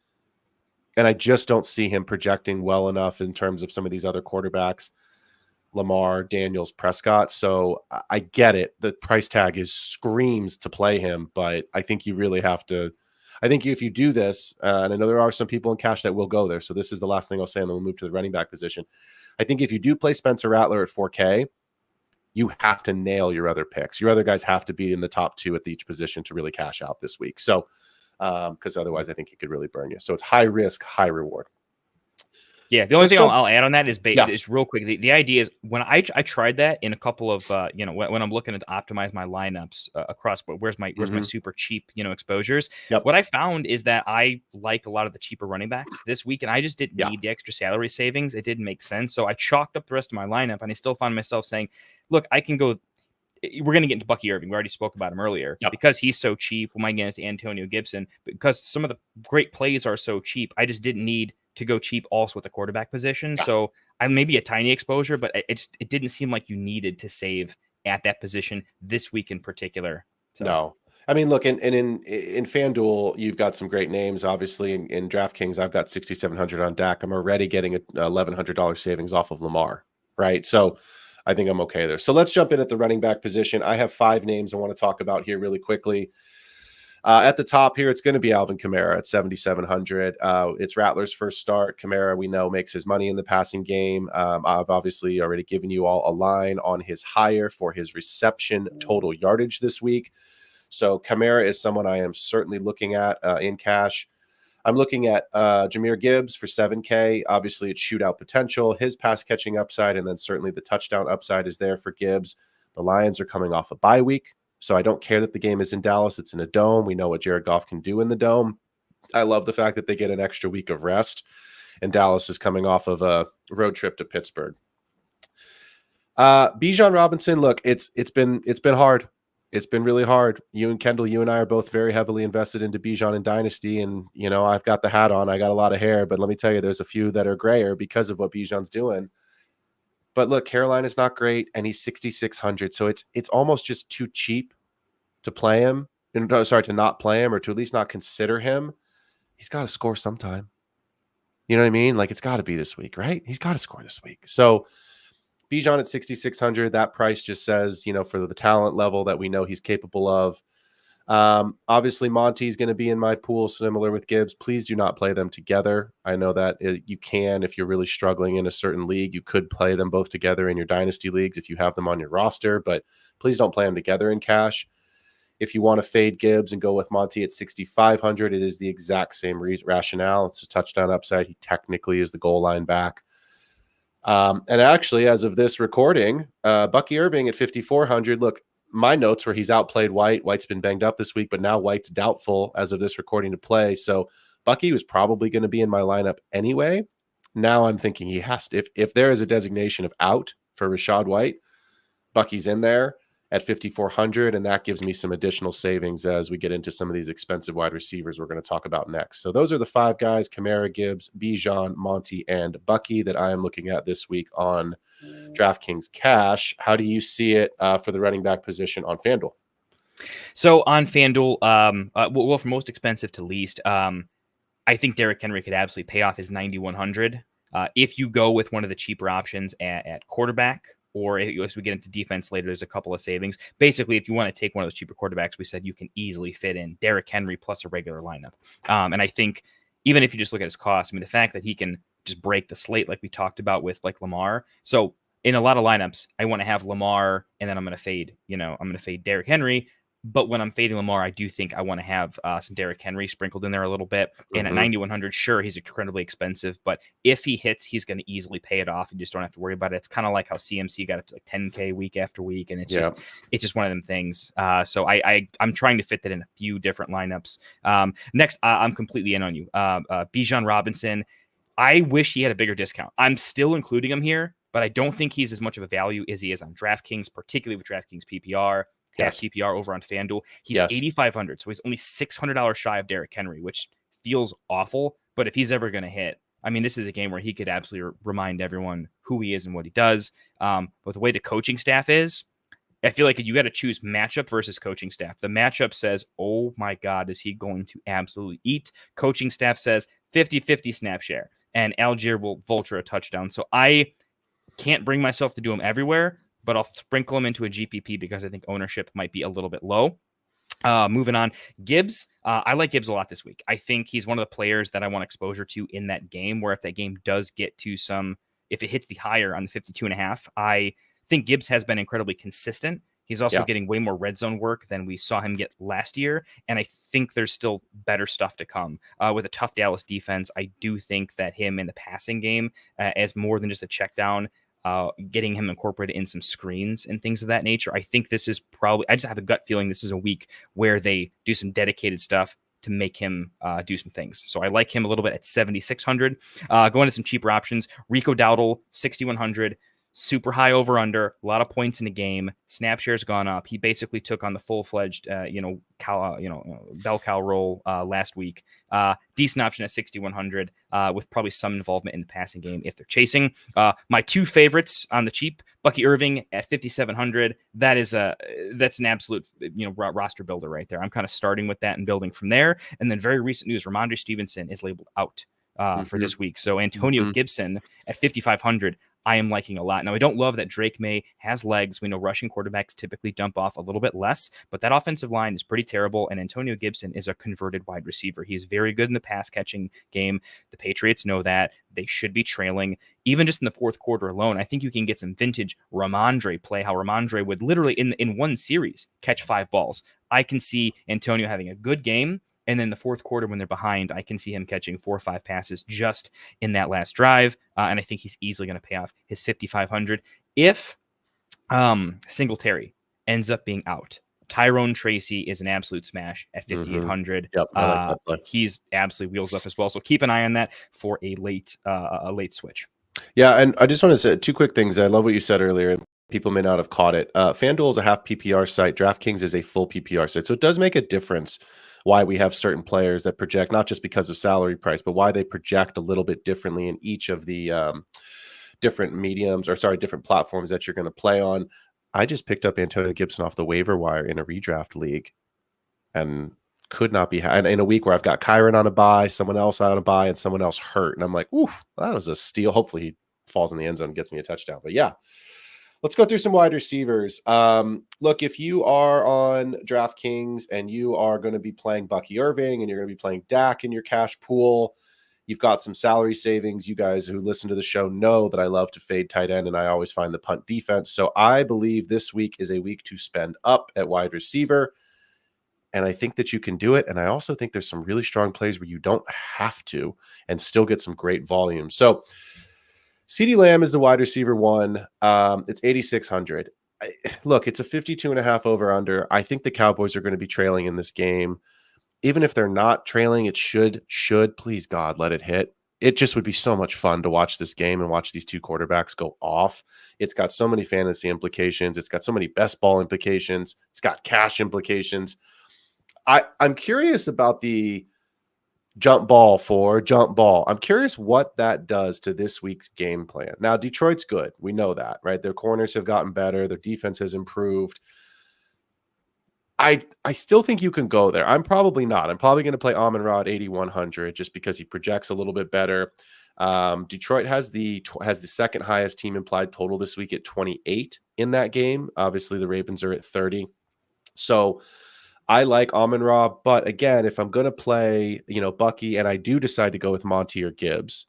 And I just don't see him projecting well enough in terms of some of these other quarterbacks, Lamar, Daniels, Prescott. So I get it. The price tag screams to play him, but I think you really have to. I think if you do this, and I know there are some people in cash that will go there. So this is the last thing I'll say, and then we'll move to the running back position. I think if you do play Spencer Rattler at 4K, you have to nail your other picks. Your other guys have to be in the top 2 at each position to really cash out this week. So, because otherwise I think it could really burn you. So it's high risk, high reward. Yeah, the only thing I'll add on that is real quick. The idea is when I tried that in a couple of when I'm looking to optimize my lineups across where's my super cheap exposures. Yep. What I found is that I like a lot of the cheaper running backs this week, and I just didn't need the extra salary savings. It didn't make sense, so I chalked up the rest of my lineup, and I still found myself saying, "Look, I can go." We're going to get into Bucky Irving. We already spoke about him earlier. Because he's so cheap. We might get into Antonio Gibson because some of the great plays are so cheap. I just didn't need to go cheap also at the quarterback position. So I maybe a tiny exposure, but it didn't seem like you needed to save at that position this week in particular. So. No. I mean, look, in FanDuel, you've got some great names. Obviously, in DraftKings, I've got 6,700 on Dak. I'm already getting a $1,100 savings off of Lamar, right? So I think I'm okay there. So let's jump in at the running back position. I have 5 names I want to talk about here really quickly. At the top here, it's going to be Alvin Kamara at 7,700. It's Rattler's first start. Kamara, we know, makes his money in the passing game. I've obviously already given you all a line on his higher for his reception total yardage this week. So Kamara is someone I am certainly looking at in cash. I'm looking at Jahmyr Gibbs for 7K. Obviously, it's shootout potential, his pass catching upside, and then certainly the touchdown upside is there for Gibbs. The Lions are coming off a bye week. So I don't care that the game is in Dallas. It's in a dome. We know what Jared Goff can do in the dome. I love the fact that they get an extra week of rest, and Dallas is coming off of a road trip to Pittsburgh. Bijan Robinson, look, it's been hard. It's been really hard. You and Kendall, you and I are both very heavily invested into Bijan and Dynasty, and I've got the hat on. I got a lot of hair, but let me tell you, there's a few that are grayer because of what Bijan's doing. But look, Carolina's not great, and he's 6,600, so it's almost just too cheap to play him. To not play him, or to at least not consider him. He's got to score sometime. You know what I mean? Like, it's got to be this week, right? He's got to score this week. So Bijan at 6,600, that price just says, for the talent level that we know he's capable of. Obviously, Monty's going to be in my pool, similar with Gibbs. Please do not play them together. I know that you can, if you're really struggling in a certain league, you could play them both together in your dynasty leagues if you have them on your roster, but please don't play them together in cash. If you want to fade Gibbs and go with Monty at 6,500, it is the exact same rationale. It's a touchdown upside. He technically is the goal line back. And actually, as of this recording, Bucky Irving at 5,400. Look, my notes were he's outplayed White. White's been banged up this week, but now White's doubtful as of this recording to play. So Bucky was probably going to be in my lineup anyway. Now I'm thinking he has to. If there is a designation of out for Rachaad White, Bucky's in there at 5,400, and that gives me some additional savings as we get into some of these expensive wide receivers we're going to talk about next. So those are the 5 guys: Kamara, Gibbs, Bijan, Monty, and Bucky that I am looking at this week on DraftKings Cash. How do you see it for the running back position on FanDuel? So on FanDuel, well, from most expensive to least, I think Derrick Henry could absolutely pay off his 9,100 if you go with one of the cheaper options at quarterback. Or as we get into defense later, there's a couple of savings. Basically, if you want to take one of those cheaper quarterbacks, we said you can easily fit in Derrick Henry plus a regular lineup. And I think even if you just look at his cost, the fact that he can just break the slate like we talked about with like Lamar. So in a lot of lineups, I want to have Lamar and then I'm going to fade, Derrick Henry. But when I'm fading Lamar, I do think I want to have some Derrick Henry sprinkled in there a little bit. And at 9,100, sure, he's incredibly expensive. But if he hits, he's going to easily pay it off. You just don't have to worry about it. It's kind of like how CMC got up to like 10K week after week. And it's just one of them things. So I'm trying to fit that in a few different lineups. Next, I'm completely in on you. Bijan Robinson. I wish he had a bigger discount. I'm still including him here, but I don't think he's as much of a value as he is on DraftKings, particularly with DraftKings PPR. PPR over on FanDuel. He's 8,500, so he's only $600 shy of Derrick Henry, which feels awful. But if he's ever going to hit, I mean, this is a game where he could absolutely remind everyone who he is and what he does. But the way the coaching staff is, I feel like you got to choose matchup versus coaching staff. The matchup says, oh my God, is he going to absolutely eat? Coaching staff says 50-50 snap share, and Algier will vulture a touchdown. So I can't bring myself to do him everywhere, but I'll sprinkle him into a GPP because I think ownership might be a little bit low. Moving on, Gibbs. I like Gibbs a lot this week. I think he's one of the players that I want exposure to in that game, where if that game does get to if it hits the higher on the 52.5, I think Gibbs has been incredibly consistent. He's also getting way more red zone work than we saw him get last year. And I think there's still better stuff to come. With a tough Dallas defense, I do think that him in the passing game as more than just a check down, getting him incorporated in some screens and things of that nature. I think this is I just have a gut feeling this is a week where they do some dedicated stuff to make him do some things. So I like him a little bit at 7,600. Going to some cheaper options. Rico Dowdle, 6,100. Super high over under, a lot of points in the game. Snap share's gone up. He basically took on the full-fledged, bell cow role last week. Decent option at 6,100 with probably some involvement in the passing game if they're chasing. My two favorites on the cheap, Bucky Irving at 5,700. That's an absolute roster builder right there. I'm kind of starting with that and building from there. And then very recent news: Ramondre Stevenson is labeled out for this week. So Antonio Gibson at 5,500. I am liking a lot. Now, I don't love that Drake May has legs. We know rushing quarterbacks typically dump off a little bit less, but that offensive line is pretty terrible, and Antonio Gibson is a converted wide receiver. He's very good in the pass-catching game. The Patriots know that. They should be trailing. Even just in the fourth quarter alone, I think you can get some vintage Ramondre play, how Ramondre would literally, in one series, catch 5 balls. I can see Antonio having a good game, and then the fourth quarter, when they're behind, I can see him catching 4 or 5 passes just in that last drive. And I think he's easily going to pay off his 5,500. If Singletary ends up being out, Tyrone Tracy is an absolute smash at 5,800. Yep, I like that play. He's absolutely wheels up as well. So keep an eye on that for a late switch. Yeah, and I just want to say 2 quick things. I love what you said earlier. People may not have caught it. FanDuel is a half PPR site. DraftKings is a full PPR site. So it does make a difference why we have certain players that project, not just because of salary price, but why they project a little bit differently in each of the different platforms that you're going to play on. I just picked up Antonio Gibson off the waiver wire in a redraft league and could not be in a week where I've got Kyron on a bye, someone else on a bye, and someone else hurt. And I'm like, oof, that was a steal. Hopefully he falls in the end zone and gets me a touchdown. But yeah. Let's go through some wide receivers. Look, if you are on DraftKings and you are going to be playing Bucky Irving and you're going to be playing Dak in your cash pool, you've got some salary savings. You guys who listen to the show know that I love to fade tight end, and I always find the punt defense. So I believe this week is a week to spend up at wide receiver, and I think that you can do it. And I also think there's some really strong plays where you don't have to and still get some great volume. So CeeDee Lamb is the wide receiver 1. It's 8,600. Look, it's a 52.5 over under. I think the Cowboys are going to be trailing in this game. Even if they're not trailing, it should, please God, let it hit. It just would be so much fun to watch this game and watch these 2 quarterbacks go off. It's got so many fantasy implications. It's got so many best ball implications. It's got cash implications. I'm curious about the jump ball. I'm curious what that does to this week's game plan. Now, Detroit's good. We know that, right? Their corners have gotten better. Their defense has improved. I still think you can go there. I'm probably not. I'm probably going to play Amon-Ra at 8,100 just because he projects a little bit better. Detroit has the second highest team implied total this week at 28 in that game. Obviously, the Ravens are at 30. So I like Amon-Ra, but again, if I'm going to play, Bucky, and I do decide to go with Monty or Gibbs,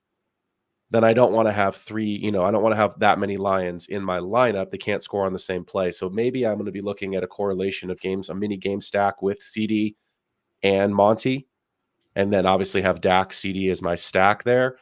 then I don't want to have 3, I don't want to have that many Lions in my lineup. They can't score on the same play. So maybe I'm going to be looking at a correlation of games, a mini game stack with CD and Monty, and then obviously have Dak, CD as my stack there.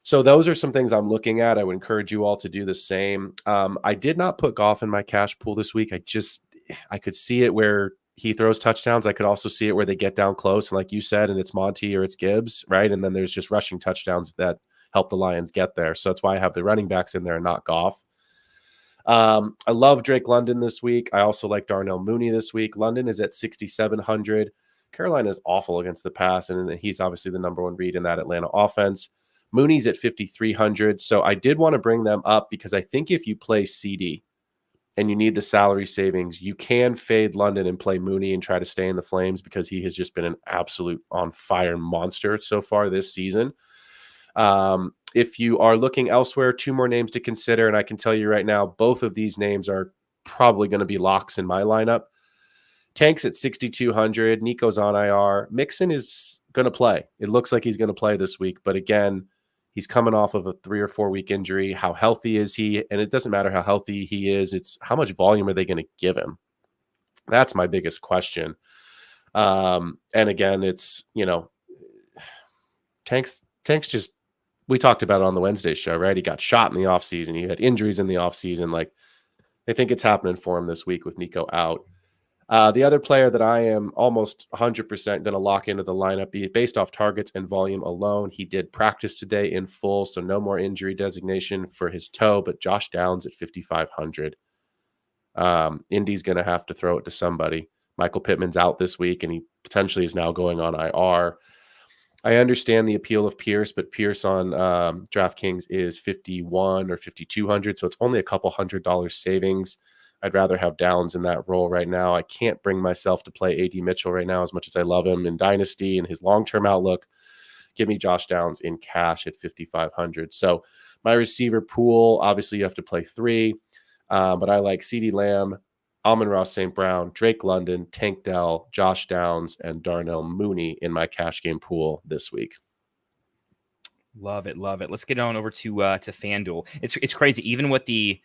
So those are some things I'm looking at. I would encourage you all to do the same. I did not put Goff in my cash pool this week. I could see it where he throws touchdowns. I could also see it where they get down close, and like you said, and it's Monty or it's Gibbs, right? And then there's just rushing touchdowns that help the Lions get there. So that's why I have the running backs in there and not Goff. I love Drake London this week. I also like Darnell Mooney this week. London is at 6,700. Carolina is awful against the pass, and he's obviously the number 1 read in that Atlanta offense. Mooney's at 5,300. So I did want to bring them up because I think if you play CD and you need the salary savings, you can fade London and play Mooney and try to stay in the Flames because he has just been an absolute on fire monster so far this season. If you are looking elsewhere, 2 more names to consider. And I can tell you right now, both of these names are probably going to be locks in my lineup. Tank's at 6,200. Nico's on IR. Mixon is going to play. It looks like he's going to play this week. But again, he's coming off of a 3 or 4 week injury. How healthy is he? And it doesn't matter how healthy he is. It's how much volume are they going to give him? That's my biggest question. And again, it's, Tank's just, we talked about it on the Wednesday show, right? He got shot in the offseason. He had injuries in the offseason. Like, I think it's happening for him this week with Nico out. The other player that I am almost 100% going to lock into the lineup based off targets and volume alone. He did practice today in full, so no more injury designation for his toe, but Josh Downs at 5,500. Indy's going to have to throw it to somebody. Michael Pittman's out this week, and he potentially is now going on IR. I understand the appeal of Pierce, but Pierce on DraftKings is 51 or 5,200, so it's only a couple $100 savings. I'd rather have Downs in that role right now. I can't bring myself to play A.D. Mitchell right now as much as I love him in Dynasty and his long-term outlook. Give me Josh Downs in cash at 5,500. So my receiver pool, obviously you have to play 3, but I like CeeDee Lamb, Amon-Ra St. Brown, Drake London, Tank Dell, Josh Downs, and Darnell Mooney in my cash game pool this week. Love it. Let's get on over to FanDuel. It's crazy. Even with the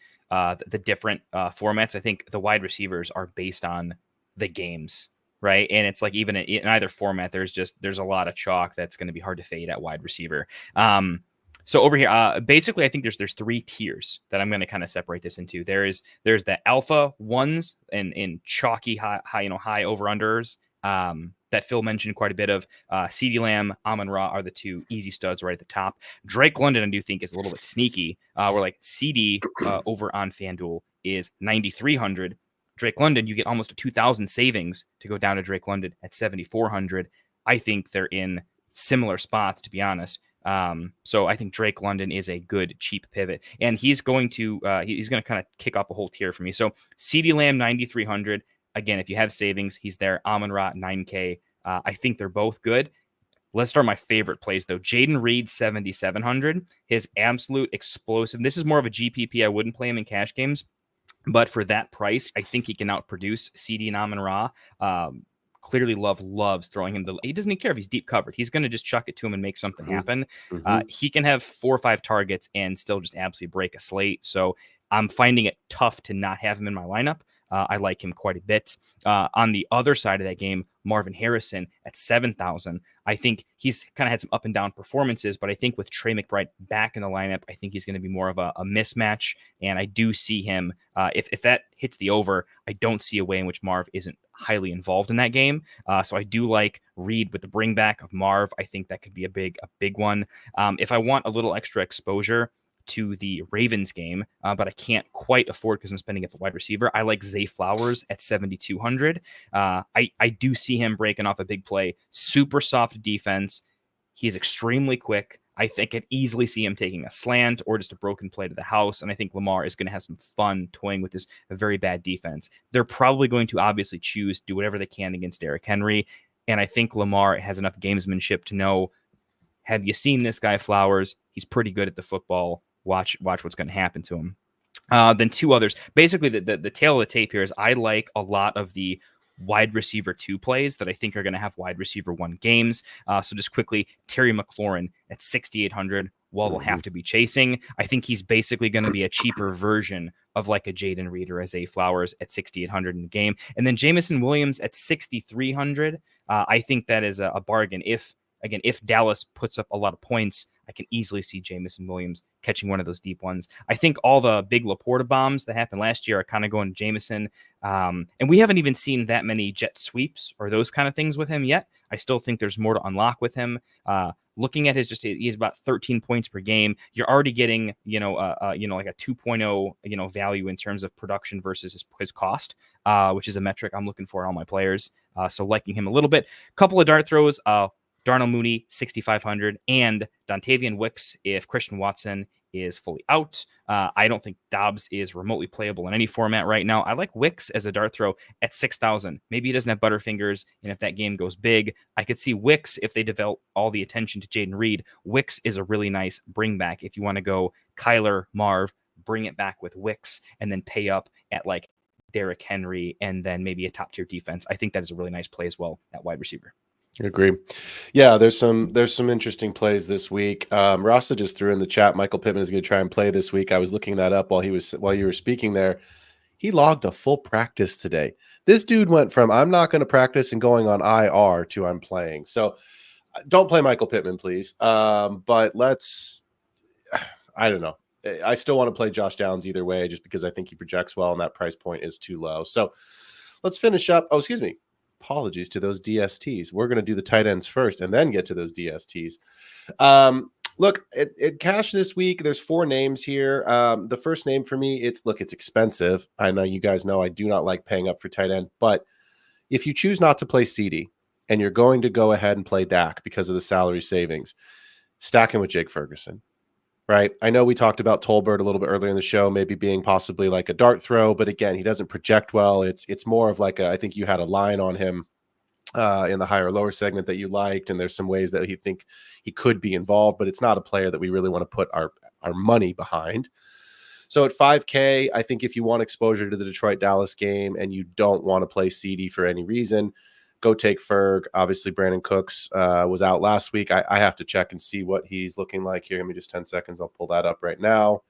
different formats, I think the wide receivers are based on the games, right? And it's like even in either format, there's a lot of chalk that's going to be hard to fade at wide receiver. So over here, basically, I think there's 3 tiers that I'm going to kind of separate this into. There's the alpha ones and chalky high over unders that Phil mentioned quite a bit of. CeeDee Lamb, Amon-Ra are the 2 easy studs right at the top. Drake London, I do think, is a little bit sneaky. We're like CD over on FanDuel is 9,300. Drake London, you get almost a 2,000 savings to go down to Drake London at 7,400. I think they're in similar spots, to be honest. So I think Drake London is a good cheap pivot, and he's going to kind of kick off a whole tier for me. So CeeDee Lamb 9,300. Again, if you have savings, he's there. Amon-Ra 9K. I think they're both good. Let's start my favorite plays though. Jaden Reed 7,700. His absolute explosive. This is more of a GPP. I wouldn't play him in cash games, but for that price, I think he can outproduce CD and Amon-Ra. Clearly loves throwing him. He doesn't even care if he's deep covered. He's going to just chuck it to him and make something happen. He can have 4 or 5 targets and still just absolutely break a slate. So I'm finding it tough to not have him in my lineup. I like him quite a bit. On the other side of that game, Marvin Harrison at 7,000. I think he's kind of had some up and down performances, but I think with Trey McBride back in the lineup, I think he's going to be more of a mismatch. And I do see him, if that hits the over, I don't see a way in which Marv isn't highly involved in that game. So I do like Reed with the bring back of Marv. I think that could be a big one. If I want a little extra exposure to the Ravens game, but I can't quite afford because I'm spending at the wide receiver, I like Zay Flowers at 7,200. I do see him breaking off a big play. Super soft defense. He is extremely quick. I think I could easily see him taking a slant or just a broken play to the house. And I think Lamar is going to have some fun toying with this very bad defense. They're probably going to obviously do whatever they can against Derrick Henry. And I think Lamar has enough gamesmanship to know, have you seen this guy Flowers? He's pretty good at the football. Watch what's going to happen to him. Then 2 others. Basically, the tail of the tape here is I like a lot of the wide receiver 2 plays that I think are going to have wide receiver 1 games. So just quickly, Terry McLaurin at 6,800. While we'll have to be chasing, I think he's basically going to be a cheaper version of like a Jaden Reed or a Zay Flowers at 6,800 in the game. And then Jameson Williams at 6,300. I think that is a bargain. If Dallas puts up a lot of points, I can easily see Jameson Williams catching one of those deep ones. I think all the big Laporta bombs that happened last year are kind of going to Jameson. And we haven't even seen that many jet sweeps or those kind of things with him yet. I still think there's more to unlock with him. Looking at he's about 13 points per game. You're already getting, like a 2.0, value in terms of production versus his cost, which is a metric I'm looking for in all my players. So liking him a little bit. Couple of dart throws. Darnell Mooney, 6,500, and Dontavian Wicks if Christian Watson is fully out. I don't think Dobbs is remotely playable in any format right now. I like Wicks as a dart throw at 6,000. Maybe he doesn't have Butterfingers, and if that game goes big, I could see Wicks if they develop all the attention to Jaden Reed. Wicks is a really nice bring back if you want to go Kyler, Marv, bring it back with Wicks, and then pay up at like Derrick Henry and then maybe a top tier defense. I think that is a really nice play as well at wide receiver. I agree. Yeah, there's some interesting plays this week. Rasa just threw in the chat. Michael Pittman is going to try and play this week. I was looking that up while you were speaking there. He logged a full practice today. This dude went from I'm not going to practice and going on IR to I'm playing. So don't play Michael Pittman, please. But I don't know. I still want to play Josh Downs either way, just because I think he projects well and that price point is too low. So let's finish up. Oh, excuse me. Apologies to those DSTs. We're going to do the tight ends first and then get to those DSTs. Look, at cash this week, there's 4 names here. The first name for me, it's expensive. I know you guys know I do not like paying up for tight end, but if you choose not to play CD and you're going to go ahead and play Dak because of the salary savings, stack him with Jake Ferguson. Right. I know we talked about Tolbert a little bit earlier in the show, maybe being possibly like a dart throw, but again, he doesn't project well. It's more of like I think you had a line on him in the higher lower segment that you liked, and there's some ways that you think he could be involved, but it's not a player that we really want to put our money behind. So at 5K, I think if you want exposure to the Detroit-Dallas game and you don't want to play CD for any reason, go take Ferg. Obviously, Brandon Cooks was out last week. I have to check and see what he's looking like here. Give me just 10 seconds. I'll pull that up right now.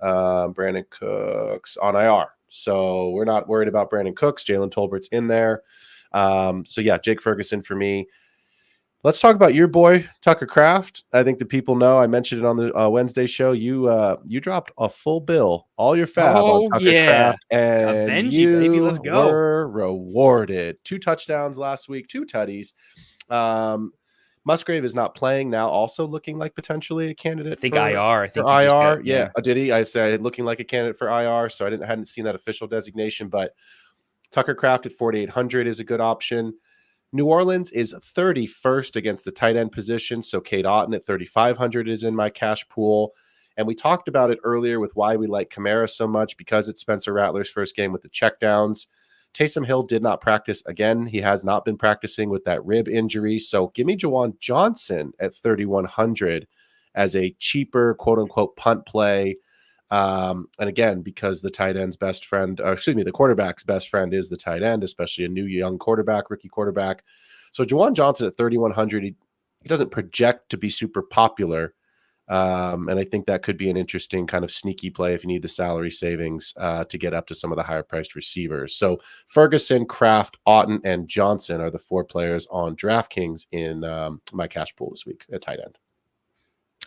Brandon Cooks on IR. So we're not worried about Brandon Cooks. Jalen Tolbert's in there. So yeah, Jake Ferguson for me. Let's talk about your boy, Tucker Kraft. I think the people know. I mentioned it on the Wednesday show. You dropped a full bill, all your fab on Tucker Kraft, and Benji, you baby, let's go. were rewarded. 2 touchdowns last week, 2 tutties. Musgrave is not playing now, also looking like potentially a candidate. I think for IR. I think for IR. got, yeah. Did he? I said looking like a candidate for IR, so I hadn't seen that official designation, but Tucker Kraft at 4,800 is a good option. New Orleans is 31st against the tight end position, so Cade Otton at 3,500 is in my cash pool. And we talked about it earlier with why we like Kamara so much, because it's Spencer Rattler's first game with the checkdowns. Taysom Hill did not practice again. He has not been practicing with that rib injury. So give me Jawan Johnson at 3,100 as a cheaper, quote-unquote, punt play. And again, because the tight end's best friend, the quarterback's best friend is the tight end, especially a new young quarterback, rookie quarterback. So Jawan Johnson at 3,100, he doesn't project to be super popular. And I think that could be an interesting kind of sneaky play if you need the salary savings to get up to some of the higher priced receivers. So Ferguson, Kraft, Otton, and Johnson are the 4 players on DraftKings in my cash pool this week at tight end.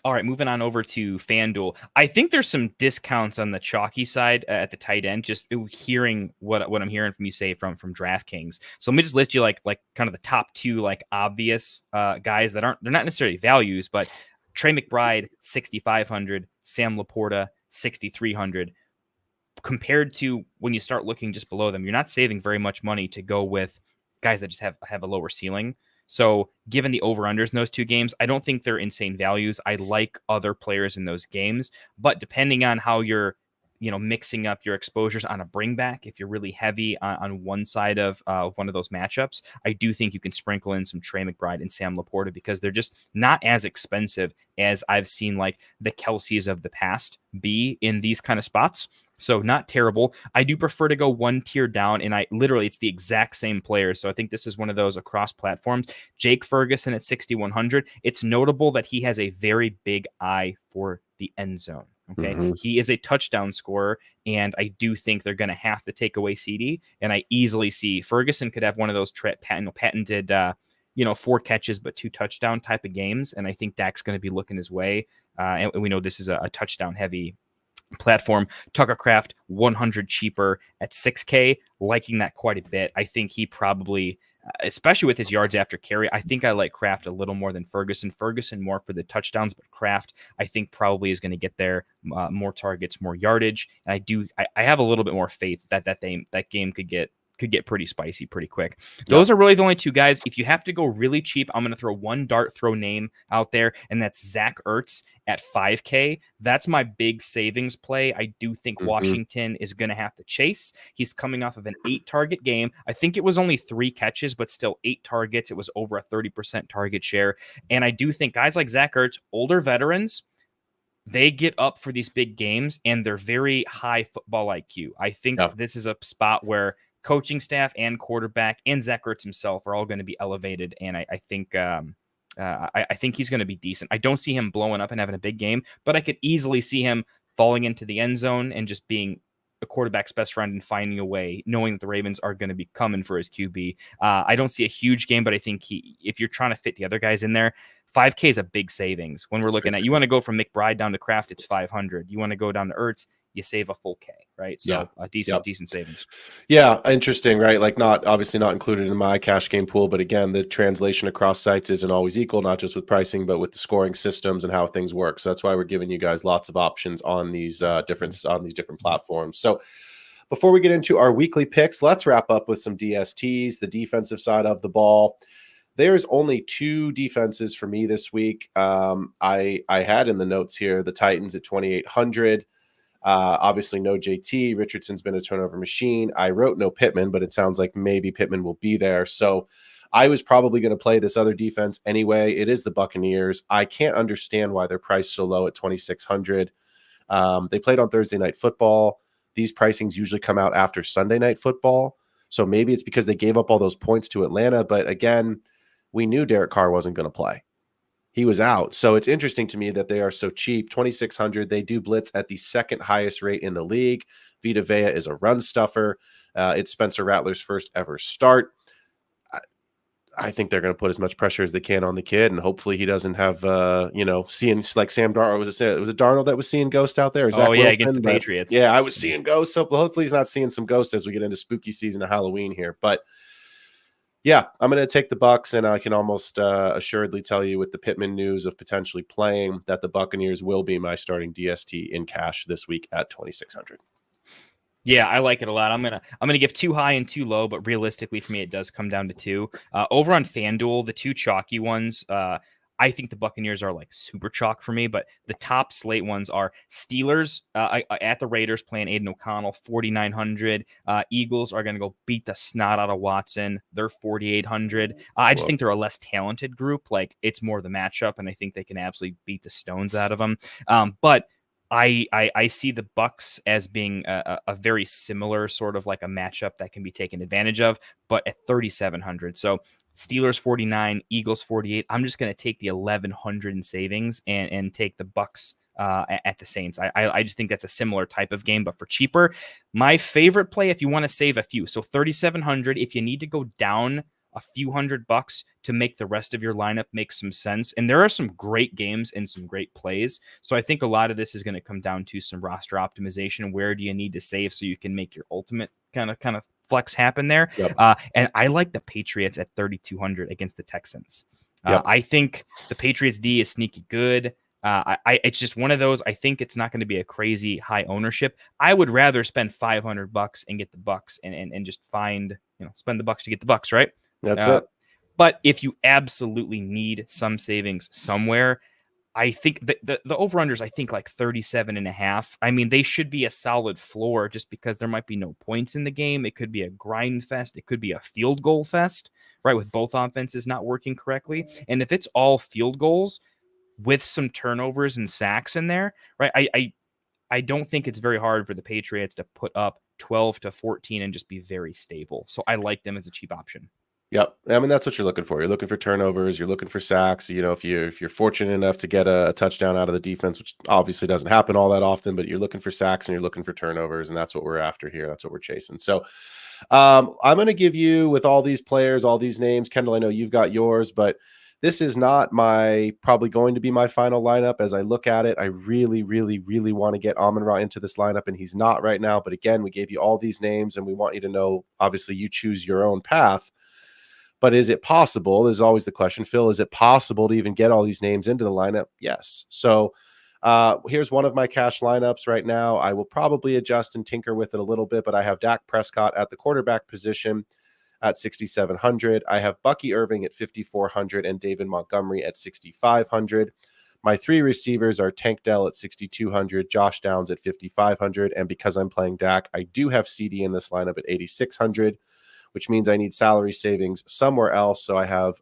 All right, moving on over to FanDuel. I think there's some discounts on the chalky side at the tight end, just hearing what I'm hearing from you say from DraftKings. So let me just list you like kind of the top 2 like obvious guys that they're not necessarily values, but Trey McBride, 6,500, Sam Laporta, 6,300. Compared to when you start looking just below them, you're not saving very much money to go with guys that just have a lower ceiling. So given the over-unders in those 2 games, I don't think they're insane values. I like other players in those games, but depending on how you're, mixing up your exposures on a bring back, if you're really heavy on one side of one of those matchups, I do think you can sprinkle in some Trey McBride and Sam Laporta because they're just not as expensive as I've seen like the Kelseys of the past be in these kind of spots. So not terrible. I do prefer to go 1 tier down, and it's the exact same players. So I think this is one of those across platforms. Jake Ferguson at 6,100. It's notable that he has a very big eye for the end zone. Okay. Mm-hmm. He is a touchdown scorer, and I do think they're going to have to take away CD. And I easily see Ferguson could have one of those patented, 4 catches, but 2 touchdown type of games. And I think Dak's going to be looking his way. And we know this is a touchdown heavy platform. Tucker Kraft 100 cheaper at 6K, liking that quite a bit. I think he probably, especially with his yards after carry, I think I like Kraft a little more than Ferguson more for the touchdowns, but Kraft I think probably is going to get there, more targets, more yardage, and I have a little bit more faith that game could get could get pretty spicy pretty quick. Those are really the only two guys. If you have to go really cheap, I'm going to throw one dart throw name out there, and that's Zach Ertz at 5K. That's my big savings play. I do think Washington is going to have to chase. He's coming off of an 8-target game. I think it was only 3 catches, but still 8 targets. It was over a 30% target share. And I do think guys like Zach Ertz, older veterans, they get up for these big games and they're very high football IQ. I think this is a spot where coaching staff and quarterback and Zach Ertz himself are all going to be elevated. And I think I think he's going to be decent. I don't see him blowing up and having a big game, but I could easily see him falling into the end zone and just being a quarterback's best friend and finding a way, knowing that the Ravens are going to be coming for his QB. I don't see a huge game, but I think if you're trying to fit the other guys in there, 5K is a big savings. When we're looking at, you want to go from McBride down to Kraft, it's 500. You want to go down to Ertz, you save a full K, right? So a decent savings. Yeah, interesting, right? Like obviously not included in my cash game pool, but again, the translation across sites isn't always equal, not just with pricing, but with the scoring systems and how things work. So that's why we're giving you guys lots of options on these different platforms. So before we get into our weekly picks, let's wrap up with some DSTs, the defensive side of the ball. There's only 2 defenses for me this week. I had in the notes here the Titans at 2,800. Obviously, no JT. Richardson's been a turnover machine. I wrote no Pittman, but it sounds like maybe Pittman will be there. So I was probably going to play this other defense anyway. It is the Buccaneers. I can't understand why they're priced so low at 2,600. They played on Thursday Night Football. These pricings usually come out after Sunday Night Football. So maybe it's because they gave up all those points to Atlanta. But again, we knew Derek Carr wasn't going to play. He was out. So it's interesting to me that they are so cheap. 2,600. They do blitz at the second highest rate in the league. Vita Vea is a run stuffer. It's Spencer Rattler's first ever start. I think they're going to put as much pressure as they can on the kid, and hopefully he doesn't have, seeing like Sam Darnold. Was it Darnold that was seeing ghosts out there? Zach Wilson? Against the Patriots. Yeah, I was seeing ghosts. So hopefully he's not seeing some ghosts as we get into spooky season of Halloween here. But yeah, I'm going to take the Bucs, and I can almost assuredly tell you with the Pittman news of potentially playing that the Buccaneers will be my starting DST in cash this week at 2,600. Yeah, I like it a lot. I'm gonna give 2 high and 2 low, but realistically for me, it does come down to 2. Over on FanDuel, the 2 chalky ones, I think the Buccaneers are like super chalk for me, but the top slate ones are Steelers at the Raiders playing Aiden O'Connell, 4,900. Eagles are going to go beat the snot out of Watson. They're 4,800. I just think they're a less talented group. Like it's more the matchup, and I think they can absolutely beat the stones out of them. But I see the Bucs as being a very similar sort of like a matchup that can be taken advantage of, but at 3,700. So Steelers 49, Eagles 48. I'm just going to take the 1,100 in savings and take the Bucs at the Saints. I just think that's a similar type of game, but for cheaper. My favorite play, if you want to save a few, so 3,700. If you need to go down a few $100 to make the rest of your lineup make some sense. And there are some great games and some great plays. So I think a lot of this is going to come down to some roster optimization. Where do you need to save so you can make your ultimate kind of flex happen there? Yep. And I like the Patriots at 3,200 against the Texans. Yep. I think the Patriots D is sneaky good. It's just one of those. I think it's not going to be a crazy high ownership. I would rather spend $500 and get the Bucs and just spend the Bucs to get the Bucs, right? That's it. But if you absolutely need some savings somewhere, I think the over-unders, I think like 37.5. I mean, they should be a solid floor just because there might be no points in the game. It could be a grind fest. It could be a field goal fest, right? With both offenses not working correctly. And if it's all field goals with some turnovers and sacks in there, right? I don't think it's very hard for the Patriots to put up 12 to 14 and just be very stable. So I like them as a cheap option. Yep. I mean, that's what you're looking for. You're looking for turnovers. You're looking for sacks. If you're fortunate enough to get a touchdown out of the defense, which obviously doesn't happen all that often, but you're looking for sacks and you're looking for turnovers, and that's what we're after here. That's what we're chasing. So I'm going to give you, with all these players, all these names, Kendall, I know you've got yours, but this is not probably going to be my final lineup. As I look at it, I really, really, really want to get Amon-Ra into this lineup, and he's not right now. But again, we gave you all these names, and we want you to know, obviously, you choose your own path. But is it possible? There's always the question, Phil, is it possible to even get all these names into the lineup? Yes. So Here's one of my cash lineups right now. I will probably adjust and tinker with it a little bit, but I have Dak Prescott at the quarterback position at 6,700. I have Bucky Irving at 5,400 and David Montgomery at 6,500. My 3 receivers are Tank Dell at 6,200, Josh Downs at 5,500, and because I'm playing Dak, I do have CD in this lineup at 8,600, which means I need salary savings somewhere else. So I have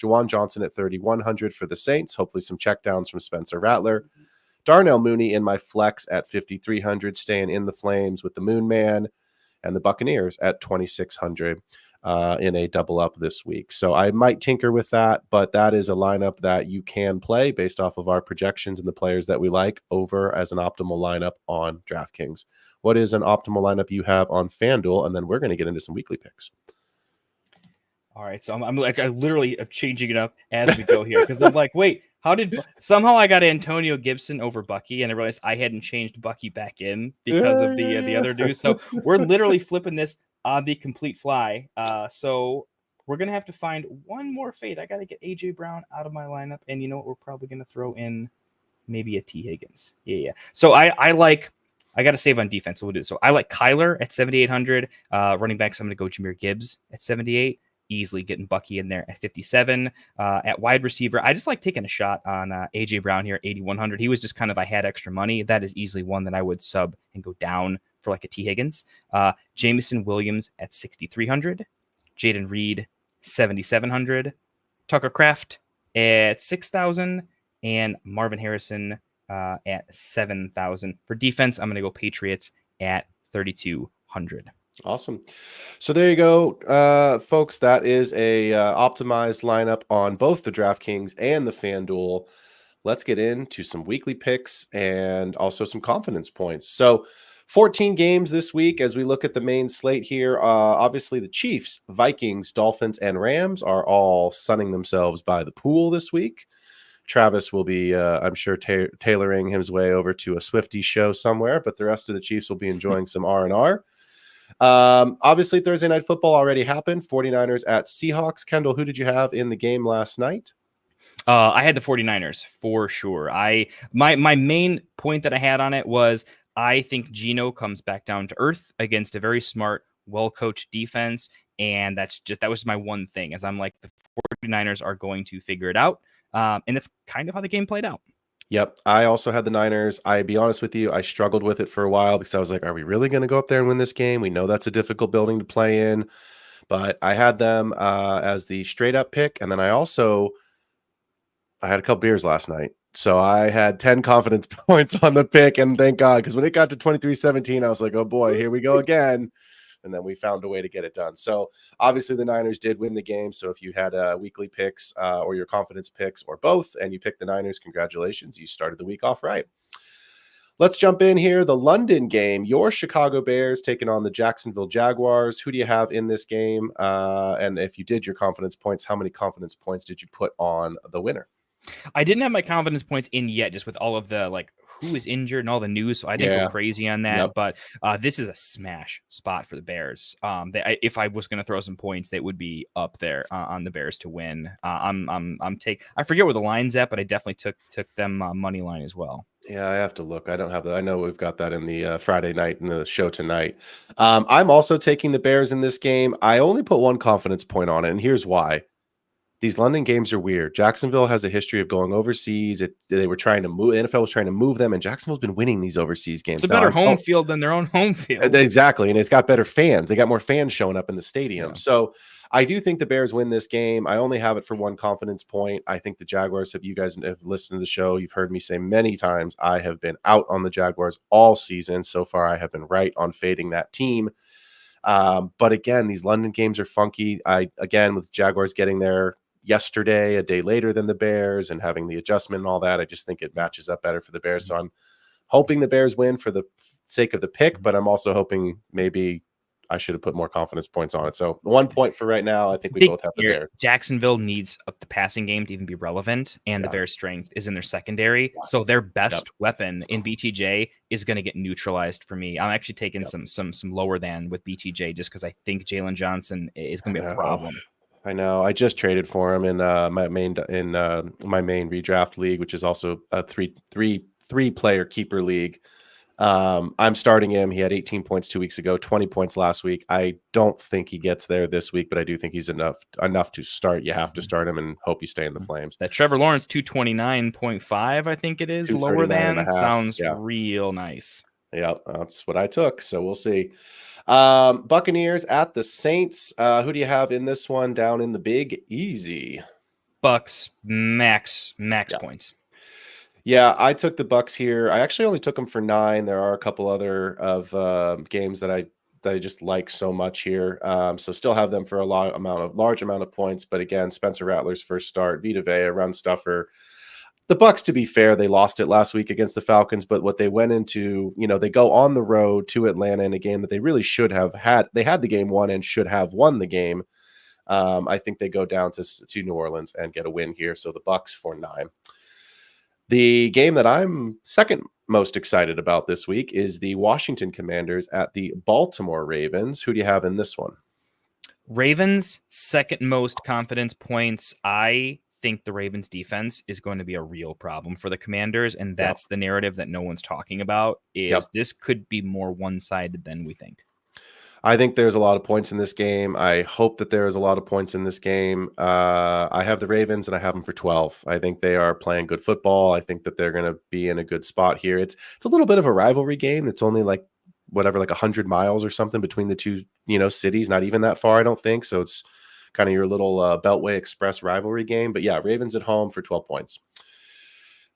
Juwan Johnson at 3,100 for the Saints, hopefully some checkdowns from Spencer Rattler. Darnell Mooney in my flex at 5,300, staying in the flames with the Moon Man, and the Buccaneers at 2,600 in a double up this week. So I might tinker with that, but that is a lineup that you can play based off of our projections and the players that we like over as an optimal lineup on DraftKings. What is an optimal lineup you have on FanDuel? And then we're going to get into some weekly picks. All right, so I'm like, I literally am changing it up as we go here because I'm like, wait, somehow I got Antonio Gibson over Bucky, and I realized I hadn't changed Bucky back in because of the other news. So we're literally flipping this on the complete fly. So we're gonna have to find one more fade. I gotta get AJ Brown out of my lineup, and you know what? We're probably gonna throw in maybe a T Higgins. Yeah. So I got to save on defense, so we'll do it. So I like Kyler at 7,800. Running backs, I'm gonna go Jahmyr Gibbs at 78. Easily getting Bucky in there at 57. At wide receiver, I just like taking a shot on AJ Brown here at 8,100. He was just kind of, I had extra money. That is easily one that I would sub and go down for like a T Higgins. Jameson Williams at 6,300. Jaden Reed 7,700. Tucker Kraft at 6,000. And Marvin Harrison at 7,000. For defense, I'm going to go Patriots at 3,200. Awesome. So there you go, folks. That is a optimized lineup on both the DraftKings and the FanDuel. Let's get into some weekly picks and also some confidence points. So 14 games this week as we look at the main slate here. Obviously, the Chiefs, Vikings, Dolphins, and Rams are all sunning themselves by the pool this week. Travis will be, I'm sure, tailoring his way over to a Swiftie show somewhere, but the rest of the Chiefs will be enjoying some R&R. Obviously, Thursday Night Football already happened. 49ers at Seahawks. Kendall, who did you have in the game last night? I had the 49ers for sure. My main point that I had on it was I think Geno comes back down to earth against a very smart, well-coached defense, and that was my one thing, as I'm like, the 49ers are going to figure it out, and that's kind of how the game played out. Yep. I also had the Niners. I'll be honest with you, I struggled with it for a while because I was like, are we really going to go up there and win this game? We know that's a difficult building to play in, but I had them as the straight up pick. And then I had a couple beers last night. So I had 10 confidence points on the pick, and thank God, because when it got to 23-17, I was like, oh boy, here we go again. And then we found a way to get it done. So obviously the Niners did win the game. So if you had weekly picks or your confidence picks or both, and you picked the Niners, congratulations. You started the week off right. Let's jump in here. The London game, your Chicago Bears taking on the Jacksonville Jaguars. Who do you have in this game? And if you did your confidence points, how many confidence points did you put on the winner? I didn't have my confidence points in yet, just with all of the who is injured and all the news, so I didn't go crazy on that. Yep. But this is a smash spot for the Bears. If I was going to throw some points, they would be up there on the Bears to win. I forget where the line's at, but I definitely took them money line as well. Yeah, I have to look. I don't have that. I know we've got that in the Friday night in the show tonight. I'm also taking the Bears in this game. I only put one confidence point on it, and here's why. These London games are weird. Jacksonville has a history of going overseas. They were trying to move. The NFL was trying to move them, and Jacksonville's been winning these overseas games. It's a better home field than their own home field. Exactly, and it's got better fans. They got more fans showing up in the stadium. Yeah. So I do think the Bears win this game. I only have it for one confidence point. I think the Jaguars, if you guys have listened to the show, you've heard me say many times, I have been out on the Jaguars all season. So far, I have been right on fading that team. But again, these London games are funky. With Jaguars getting there yesterday, a day later than the Bears, and having the adjustment and all that, I just think it matches up better for the Bears. So I'm hoping the Bears win for the sake of the pick, but I'm also hoping maybe I should have put more confidence points on it. So 1 point for right now. I think we both have the Bears. Jacksonville needs up the passing game to even be relevant, and the Bears' strength is in their secondary. So their best weapon in BTJ is going to get neutralized for me. I'm actually taking some lower than with BTJ just because I think Jalen Johnson is going to be a problem. I know. I just traded for him in my main redraft league, which is also a three 3-player keeper league. I'm starting him. He had 18 points 2 weeks ago, 20 points last week. I don't think he gets there this week, but I do think he's enough to start. You have to start him and hope you stay in the Flames. That Trevor Lawrence 229.5, I think it is, lower than, sounds real nice. Yeah, that's what I took. So we'll see. Buccaneers at the Saints. Who do you have in this one down in the Big Easy? Bucks max points. Yeah, I took the Bucks here. I actually only took them for 9. There are a couple other of games that I just like so much here. So still have them for a large amount of points. But again, Spencer Rattler's first start, Vita Vea, run stuffer. The Bucks, to be fair, they lost it last week against the Falcons. But what they went into, they go on the road to Atlanta in a game that they really should have had. They had the game won and should have won the game. I think they go down to New Orleans and get a win here. So the Bucks for 9. The game that I'm second most excited about this week is the Washington Commanders at the Baltimore Ravens. Who do you have in this one? Ravens, second most confidence points. I think the Ravens defense is going to be a real problem for the Commanders, and that's the narrative that no one's talking about, is this could be more one-sided than we think. I think there's a lot of points in this game. I hope that there is a lot of points in this game. I have the Ravens, and I have them for 12. I think they are playing good football. I think that they're going to be in a good spot here. It's a little bit of a rivalry game. It's only like 100 miles or something between the two, cities. Not even that far, I don't think. So it's kind of your little Beltway Express rivalry game. But yeah, Ravens at home for 12 points.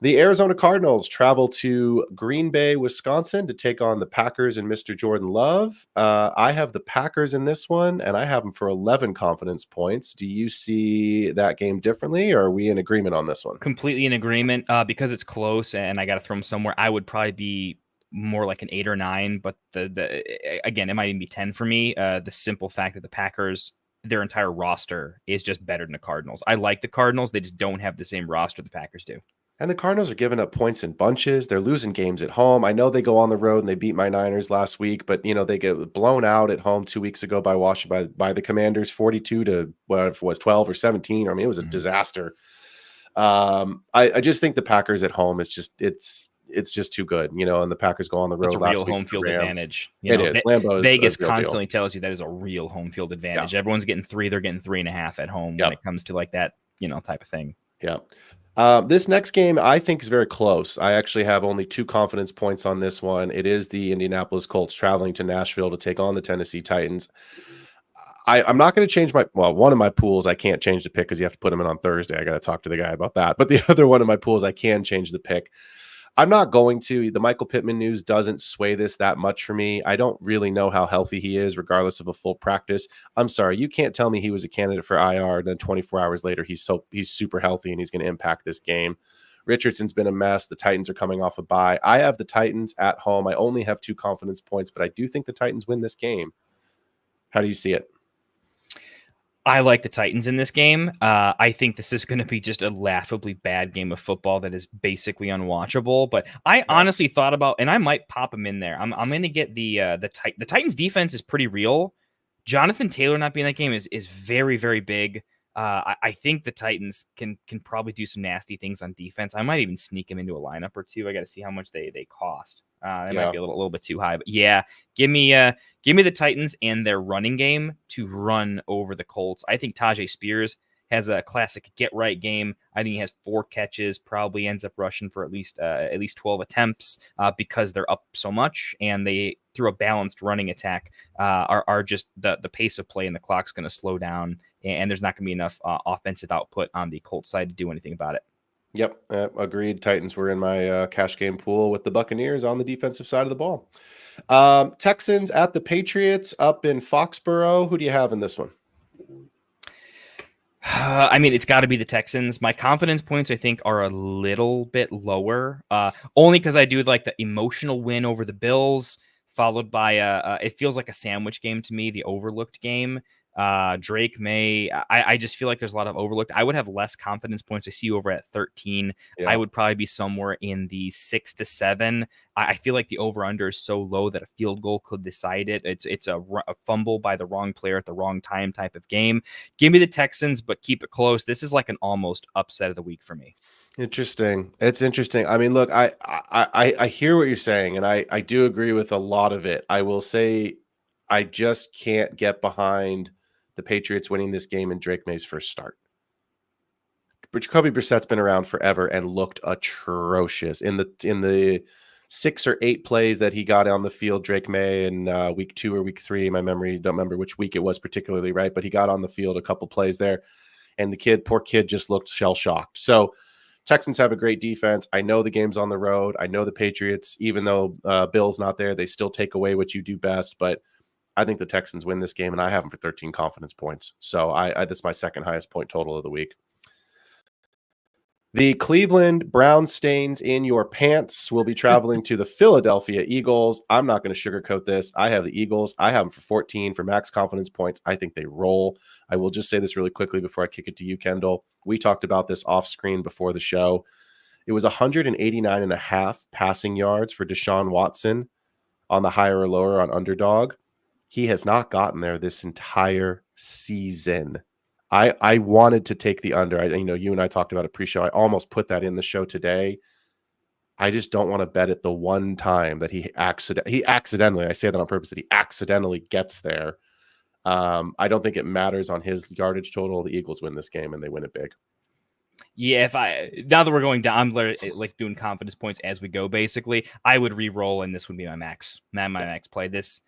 The Arizona Cardinals travel to Green Bay, Wisconsin to take on the Packers and Mr. Jordan Love. I have the Packers in this one, and I have them for 11 confidence points. Do you see that game differently, or are we in agreement on this one? Completely in agreement. Because it's close and I got to throw them somewhere, I would probably be more like an 8 or 9, but again, it might even be 10 for me. The simple fact that the Packers, their entire roster is just better than the Cardinals. I like the Cardinals. They just don't have the same roster the Packers do. And the Cardinals are giving up points in bunches. They're losing games at home. I know they go on the road and they beat my Niners last week, but they get blown out at home 2 weeks ago by Washington by the Commanders, 42 to whatever it was, 12 or 17. I mean, it was a disaster. I just think the Packers at home is just it's just too good, and the Packers go on the road. It's a real home field advantage. It is. Lambeau Vegas constantly tells you that is a real home field advantage. Yeah. Everyone's getting 3; they're getting 3.5 at home when it comes to like that, type of thing. Yeah. This next game I think is very close. I actually have only 2 confidence points on this one. It is the Indianapolis Colts traveling to Nashville to take on the Tennessee Titans. I'm not going to change one of my pools. I can't change the pick because you have to put them in on Thursday. I got to talk to the guy about that. But the other one of my pools, I can change the pick. I'm not going to. The Michael Pittman news doesn't sway this that much for me. I don't really know how healthy he is, regardless of a full practice. I'm sorry, you can't tell me he was a candidate for IR, and then 24 hours later, he's super healthy and he's going to impact this game. Richardson's been a mess. The Titans are coming off a bye. I have the Titans at home. I only have 2 confidence points, but I do think the Titans win this game. How do you see it? I like the Titans in this game. I think this is going to be just a laughably bad game of football that is basically unwatchable. But I honestly thought about, and I might pop them in there. I'm going to get the Titans defense is pretty real. Jonathan Taylor not being in that game is very, very big. I think the Titans can probably do some nasty things on defense. I might even sneak him into a lineup or 2. I got to see how much they cost. Might be a little bit too high, but yeah, give me the Titans and their running game to run over the Colts. I think Tajay Spears has a classic get right game. I think he has 4 catches, probably ends up rushing for at least 12 attempts because they're up so much, and they, through a balanced running attack, are just the pace of play and the clock's going to slow down, and there's not going to be enough offensive output on the Colts side to do anything about it. Yep, agreed. Titans were in my cash game pool with the Buccaneers on the defensive side of the ball. Texans at the Patriots up in Foxborough. Who do you have in this one? I mean, it's got to be the Texans. My confidence points, I think, are a little bit lower, only because I do like the emotional win over the Bills, followed by it feels like a sandwich game to me, the overlooked game. Drake May. I just feel like there's a lot of overlooked. I would have less confidence points. I see you over at 13. Yeah. I would probably be somewhere in the 6 to 7. I feel like the over-under is so low that a field goal could decide it. It's a fumble by the wrong player at the wrong time type of game. Give me the Texans, but keep it close. This is like an almost upset of the week for me. Interesting. It's interesting. I mean, look, I hear what you're saying, and I do agree with a lot of it. I will say I just can't get behind the Patriots winning this game in Drake May's first start. But Jacoby Brissett's been around forever and looked atrocious in the 6 or 8 plays that he got on the field. Drake May in week 2 or week 3, my memory, don't remember which week it was particularly, right? But he got on the field a couple plays there, and the poor kid just looked shell shocked. So Texans have a great defense. I know the game's on the road. I know the Patriots, even though Bill's not there, they still take away what you do best. But I think the Texans win this game, and I have them for 13 confidence points. So that's my second highest point total of the week. The Cleveland Brown stains in your pants will be traveling to the Philadelphia Eagles. I'm not going to sugarcoat this. I have the Eagles. I have them for 14 for max confidence points. I think they roll. I will just say this really quickly before I kick it to you, Kendall. We talked about this off screen before the show. It was 189.5 passing yards for Deshaun Watson on the higher or lower on Underdog. He has not gotten there this entire season. I wanted to take the under. You and I talked about it pre-show. I almost put that in the show today. I just don't want to bet it the one time that he accidentally, I say that on purpose, that he accidentally gets there. I don't think it matters on his yardage total. The Eagles win this game and they win it big. Yeah, now that we're going down, I'm like doing confidence points as we go. Basically, I would re-roll, and this would be my max play. This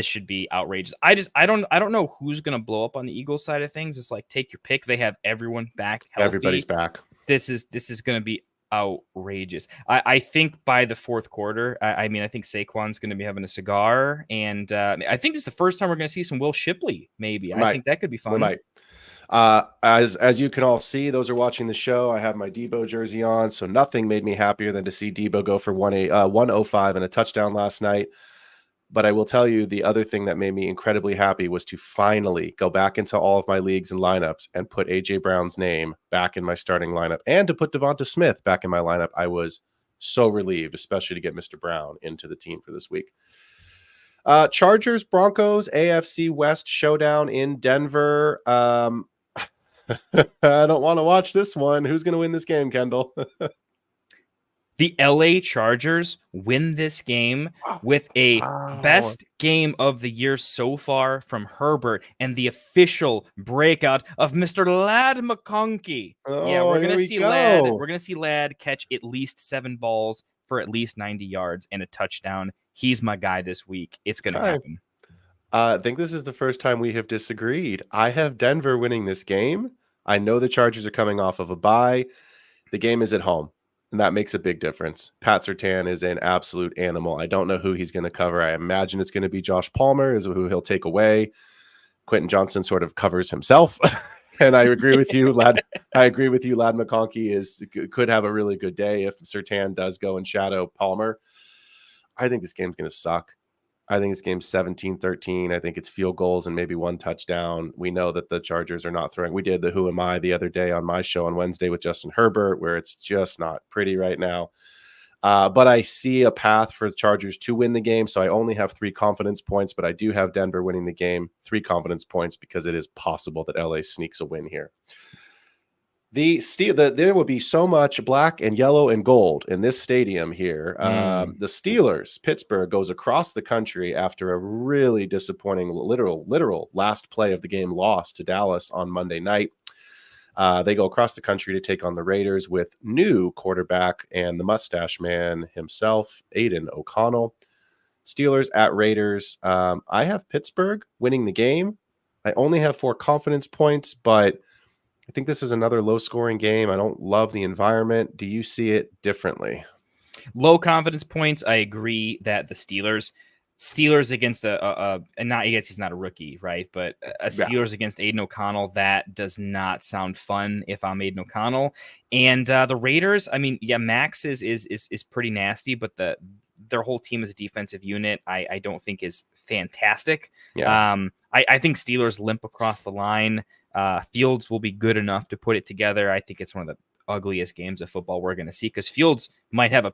should be outrageous. I don't know who's gonna blow up on the Eagles side of things. It's like, take your pick. They have everyone back healthy. Everybody's back. This is gonna be outrageous. I think by the fourth quarter, I think Saquon's going to be having a cigar, and I think this is the first time we're going to see some Will Shipley. Maybe I think that could be fun. We might. As you can all see, those are watching the show, I have my Debo jersey on, so nothing made me happier than to see Debo go for 105 and a touchdown last night. But I will tell you, the other thing that made me incredibly happy was to finally go back into all of my leagues and lineups and put A.J. Brown's name back in my starting lineup, and to put Devonta Smith back in my lineup. I was so relieved, especially to get Mr. Brown into the team for this week. Chargers, Broncos, AFC West showdown in Denver. I don't want to watch this one. Who's going to win this game, Kendall? The LA Chargers win this game with a best game of the year so far from Herbert and the official breakout of Mr. Ladd McConkey. We're going to see Ladd. We're going to see Ladd catch at least 7 balls for at least 90 yards and a touchdown. He's my guy this week. It's going to happen. I think this is the first time we have disagreed. I have Denver winning this game. I know the Chargers are coming off of a bye. The game is at home, and that makes a big difference. Pat Surtain is an absolute animal. I don't know who he's going to cover. I imagine it's going to be Josh Palmer, is who he'll take away. Quentin Johnson sort of covers himself. And I agree with you, Ladd. Ladd McConkey could have a really good day if Surtain does go and shadow Palmer. I think this game's going to suck. I think this game's 17-13. I think it's field goals and maybe 1 touchdown. We know that the Chargers are not throwing. We did the Who Am I the other day on my show on Wednesday with Justin Herbert, where it's just not pretty right now. But I see a path for the Chargers to win the game, so I only have 3 confidence points, but I do have Denver winning the game, 3 confidence points, because it is possible that LA sneaks a win here. There will be so much black and yellow and gold in this stadium here. The Steelers, Pittsburgh, goes across the country after a really disappointing, literal last play of the game loss to Dallas on Monday night. They go across the country to take on the Raiders with new quarterback and the mustache man himself, Aiden O'Connell. Steelers at Raiders. I have Pittsburgh winning the game. I only have 4 confidence points, but I think this is another low-scoring game. I don't love the environment. Do you see it differently? Low confidence points. I agree that the Steelers against he's not a rookie, right? But Steelers against Aiden O'Connell, that does not sound fun if I'm Aiden O'Connell. And the Raiders, Max is pretty nasty, but their whole team as a defensive unit, I don't think is fantastic. Yeah. I think Steelers limp across the line. Fields will be good enough to put it together. I think it's one of the ugliest games of football we're going to see, because Fields might have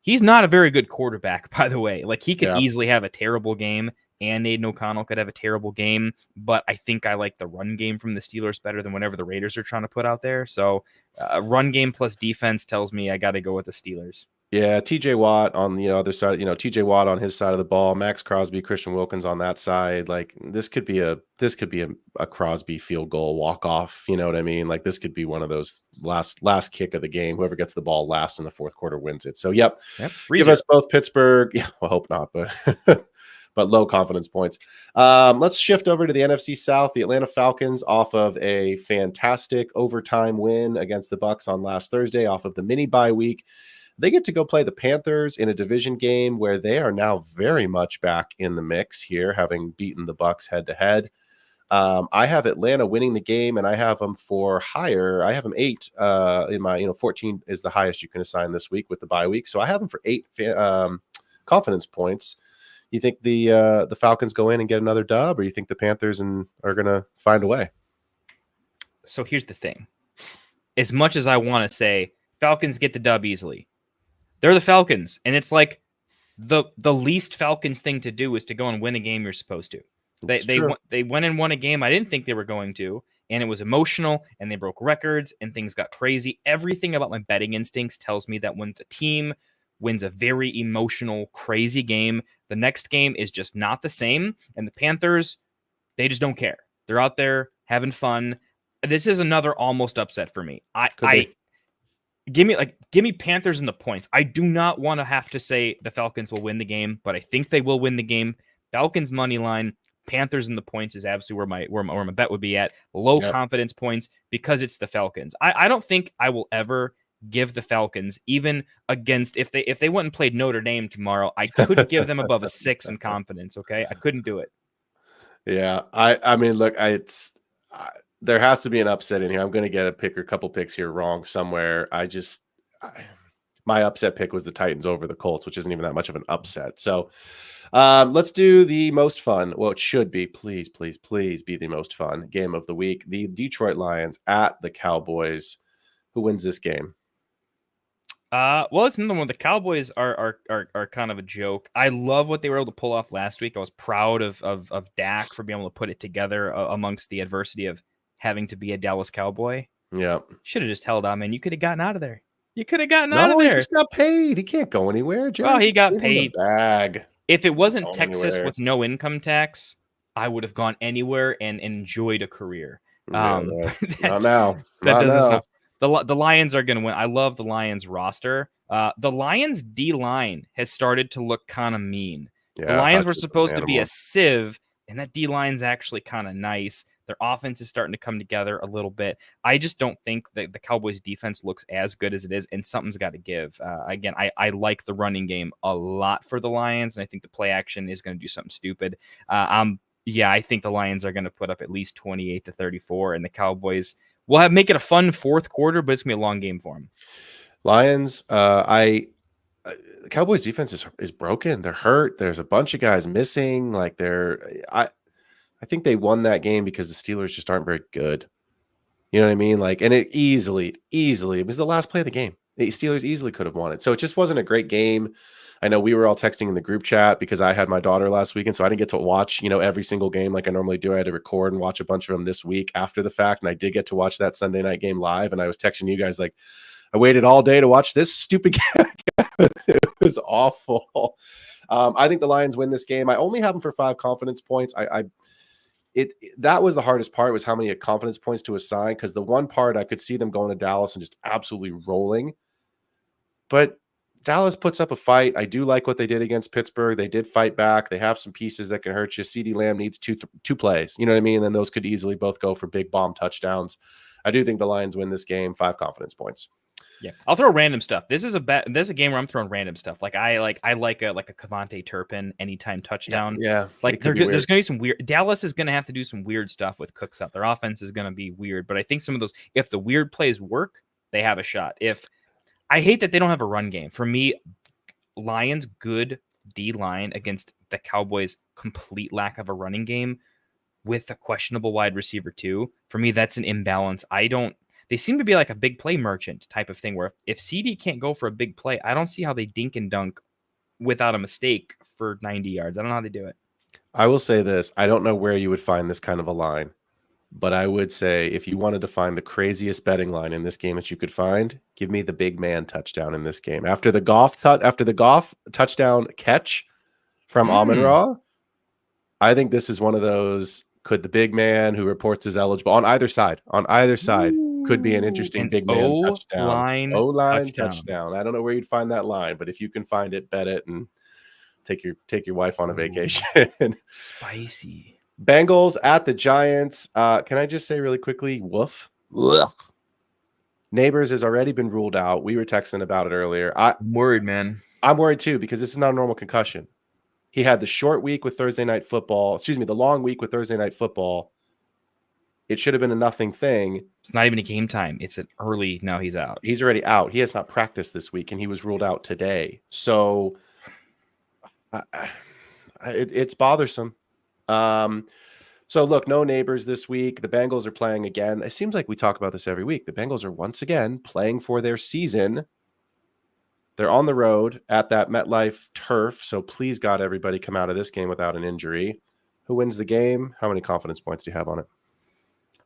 he's not a very good quarterback, by the way. Like, he could easily have a terrible game, and Aiden O'Connell could have a terrible game, but I think I like the run game from the Steelers better than whatever the Raiders are trying to put out there. So run game plus defense tells me I got to go with the Steelers. Yeah, TJ Watt on the other side, TJ Watt on his side of the ball, Max Crosby, Christian Wilkins on that side. Like, this could be a Crosby field goal walk off. You know what I mean? Like, this could be one of those last kick of the game. Whoever gets the ball last in the fourth quarter wins it. So, yep. Give us both Pittsburgh. Yeah, well, hope not, but but low confidence points. Let's shift over to the NFC South. The Atlanta Falcons, off of a fantastic overtime win against the Bucs on last Thursday, off of the mini bye week. They get to go play the Panthers in a division game where they are now very much back in the mix here, having beaten the Bucs head to head. I have Atlanta winning the game, and I have them for higher. I have them 8 in my, 14 is the highest you can assign this week with the bye week. So I have them for 8 confidence points. You think the Falcons go in and get another dub, or you think the Panthers are going to find a way? So here's the thing. As much as I want to say Falcons get the dub easily, they're the Falcons, and it's like the least Falcons thing to do is to go and win a game you're supposed to. They went and won a game I didn't think they were going to, and it was emotional, and they broke records, and things got crazy. Everything about my betting instincts tells me that when the team wins a very emotional, crazy game, the next game is just not the same, and the Panthers, they just don't care. They're out there having fun. This is another almost upset for me. Give me Panthers in the points. I do not want to have to say the Falcons will win the game, but I think they will win the game. Falcons money line, Panthers in the points is absolutely where my bet would be at. Low confidence points, because it's the Falcons. I don't think I will ever give the Falcons, even against if they went and played Notre Dame tomorrow, I couldn't give them above a 6 in confidence. Okay, I couldn't do it. Yeah, I mean, look, there has to be an upset in here. I'm going to get a couple picks here wrong somewhere. My upset pick was the Titans over the Colts, which isn't even that much of an upset. So let's do the most fun. Well, it should be, please, please, please be the most fun game of the week. The Detroit Lions at the Cowboys. Who wins this game? Well, it's another one. The Cowboys are kind of a joke. I love what they were able to pull off last week. I was proud of Dak for being able to put it together amongst the adversity of having to be a Dallas Cowboy. Yeah. Should have just held on, man. You could have gotten out of there. You could have gotten out of there. He just got paid. He can't go anywhere. Well, he got paid. Bag. If it wasn't Texas with no income tax, I would have gone anywhere and enjoyed a career. Not now. The Lions are going to win. I love the Lions roster. The Lions D-line has started to look kind of mean. Yeah, the Lions were supposed to be a sieve, and that D-line's actually kind of nice. Their offense is starting to come together a little bit. I just don't think that the Cowboys defense looks as good as it is, and something's got to give. Again, I like the running game a lot for the Lions, and I think the play action is going to do something stupid. I think the Lions are going to put up at least 28-34, and the Cowboys will make it a fun fourth quarter, but it's going to be a long game for them. Lions, the Cowboys defense is broken. They're hurt. There's a bunch of guys missing. I think they won that game because the Steelers just aren't very good. You know what I mean? And it easily, it was the last play of the game. The Steelers easily could have won it. So it just wasn't a great game. I know we were all texting in the group chat because I had my daughter last weekend, so I didn't get to watch, every single game like I normally do. I had to record and watch a bunch of them this week after the fact, and I did get to watch that Sunday night game live, and I was texting you guys like, I waited all day to watch this stupid game. It was awful. I think the Lions win this game. I only have them for 5 confidence points. That was the hardest part, was how many confidence points to assign, because the one part I could see them going to Dallas and just absolutely rolling. But Dallas puts up a fight. I do like what they did against Pittsburgh. They did fight back. They have some pieces that can hurt you. CeeDee Lamb needs two plays. You know what I mean? And then those could easily both go for big bomb touchdowns. I do think the Lions win this game, 5 confidence points. Yeah, I'll throw random stuff. This is a game where I'm throwing random stuff. I like a Kevontae Turpin anytime touchdown. Yeah. There's going to be some weird. Dallas is going to have to do some weird stuff with Cooks up. Their offense is going to be weird, but I think some of those, if the weird plays work, they have a shot. I hate that they don't have a run game. For me, Lions good D line against the Cowboys' complete lack of a running game with a questionable wide receiver too. For me, that's an imbalance. They seem to be like a big play merchant type of thing where if CD can't go for a big play, I don't see how they dink and dunk without a mistake for 90 yards. I don't know how they do it. I will say this. I don't know where you would find this kind of a line, but I would say if you wanted to find the craziest betting line in this game that you could find, give me the big man touchdown in this game. After the Goff touchdown catch from Amon-Ra, I think this is one of those, could the big man who reports is eligible on either side could be an interesting big man touchdown. O-line touchdown. I don't know where you'd find that line, but if you can find it, bet it and take your wife on a vacation. Spicy. Bengals at the Giants. Can I just say really quickly, woof. Neighbors has already been ruled out. We were texting about it earlier. I'm worried, man. I'm worried too because this is not a normal concussion. He had the short week with Thursday night football. Excuse me, the long week with Thursday night football. It should have been a nothing thing. It's not even a game time. It's an early. Now he's out. He's already out. He has not practiced this week, and he was ruled out today. So it's bothersome. So look, no Neighbors this week. The Bengals are playing again. It seems like we talk about this every week. The Bengals are once again playing for their season. They're on the road at that MetLife turf. So please, God, everybody come out of this game without an injury. Who wins the game? How many confidence points do you have on it?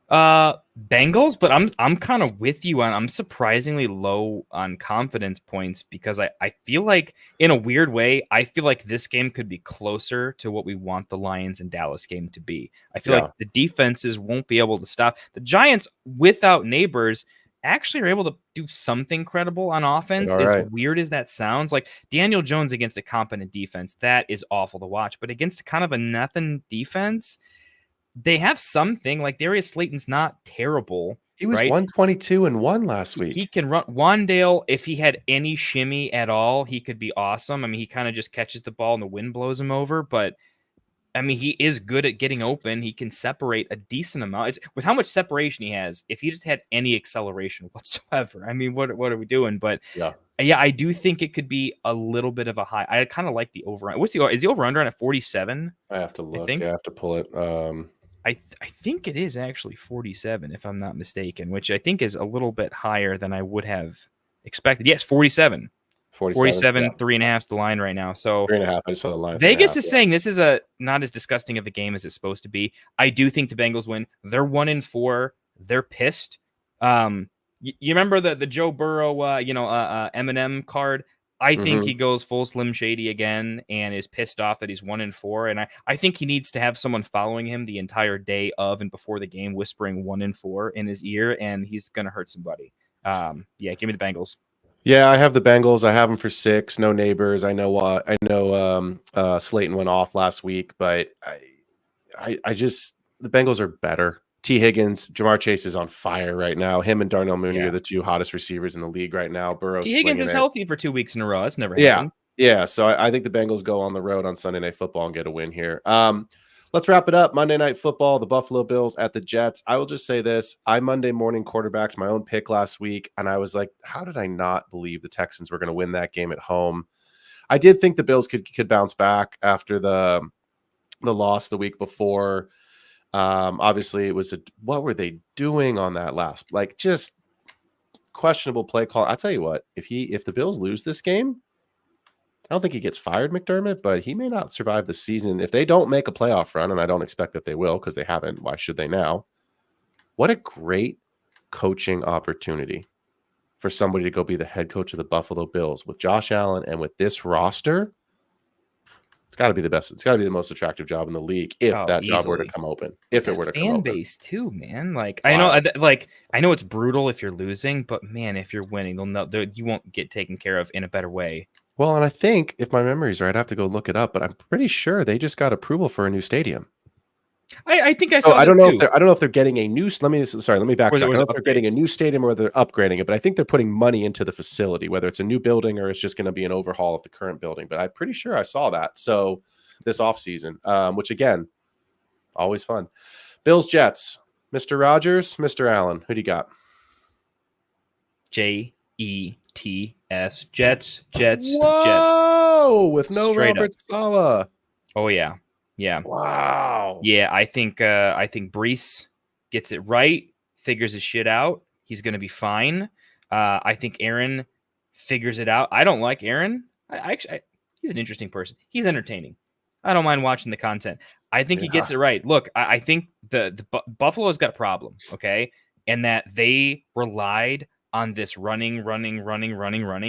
Bengals, but I'm kind of with you on. I'm surprisingly low on confidence points because I feel like in a weird way, I feel like this game could be closer to what we want the Lions and Dallas game to be. I feel like the defenses won't be able to stop the Giants without Neighbors. Actually are able to do something credible on offense. As weird as that sounds, like Daniel Jones against a competent defense, that is awful to watch. But against kind of a nothing defense, they have something. Like Darius Slayton's not terrible. He was 122-1 last week. He can run. Wandale, if he had any shimmy at all, he could be awesome. I mean, he kind of just catches the ball and the wind blows him over. But I mean, he is good at getting open. He can separate a decent amount. With how much separation he has, if he just had any acceleration whatsoever, I mean, what are we doing? But yeah, I do think it could be a little bit of a high. I kind of like the over. Is the over under on at 47? I have to look. I have to pull it. I think it is actually 47, if I'm not mistaken, which I think is a little bit higher than I would have expected. Yes, 47. 47, yeah. 3.5 is the line right now. So 3.5. I just saw the line. Vegas is saying this is not as disgusting of a game as it's supposed to be. I do think the Bengals win. They're 1-4. They're pissed. You remember the Joe Burrow, Eminem card? I think he goes full Slim Shady again and is pissed off that he's 1-4. And I think he needs to have someone following him the entire day of and before the game, whispering 1-4 in his ear, and he's gonna hurt somebody. Give me the Bengals. Yeah, I have the Bengals. I have them for 6. No Neighbors. I know Slayton went off last week, but I just the Bengals are better. T. Higgins, Jamar Chase is on fire right now. Him and Darnell Mooney are the two hottest receivers in the league right now. Burrow. T. Higgins is healthy for 2 weeks in a row. That's never happened. Yeah. So I think the Bengals go on the road on Sunday Night Football and get a win here. Let's wrap it up. Monday Night Football, the Buffalo Bills at the Jets. I will just say this. I Monday morning quarterbacked my own pick last week, and I was like, how did I not believe the Texans were going to win that game at home? I did think the Bills could bounce back after the loss the week before. Obviously, it was what were they doing on that last? Like, just questionable play call. I'll tell you what, if the Bills lose this game, I don't think he gets fired, McDermott, but he may not survive the season. If they don't make a playoff run, and I don't expect that they will because they haven't, why should they now? What a great coaching opportunity for somebody to go be the head coach of the Buffalo Bills with Josh Allen and with this roster. It's got to be the best. It's got to be the most attractive job in the league if that job were to come open. If it were to come open. Fan base too, man. Like I know it's brutal if you're losing, but man, if you're winning, they'll know you won't get taken care of in a better way. Well, and I think if my memory's right, I have to go look it up, but I'm pretty sure they just got approval for a new stadium. I think I saw. I don't know if they're getting a new. Let me back check. I don't know if they're getting a new stadium or they're upgrading it, but I think they're putting money into the facility, whether it's a new building or it's just going to be an overhaul of the current building. But I'm pretty sure I saw that. So this offseason, which again, always fun. Bills Jets, Mr. Rogers, Mr. Allen. Who do you got? Jets. FTS Jets. Whoa! With no Straight Robert Saleh. Oh yeah. Wow. Yeah, I think Brees gets it right, figures his shit out. He's going to be fine. I think Aaron figures it out. I don't like Aaron. He's an interesting person. He's entertaining. I don't mind watching the content. I think he gets it right. Look, I think the Buffalo's got a problem, okay? And that they relied on this running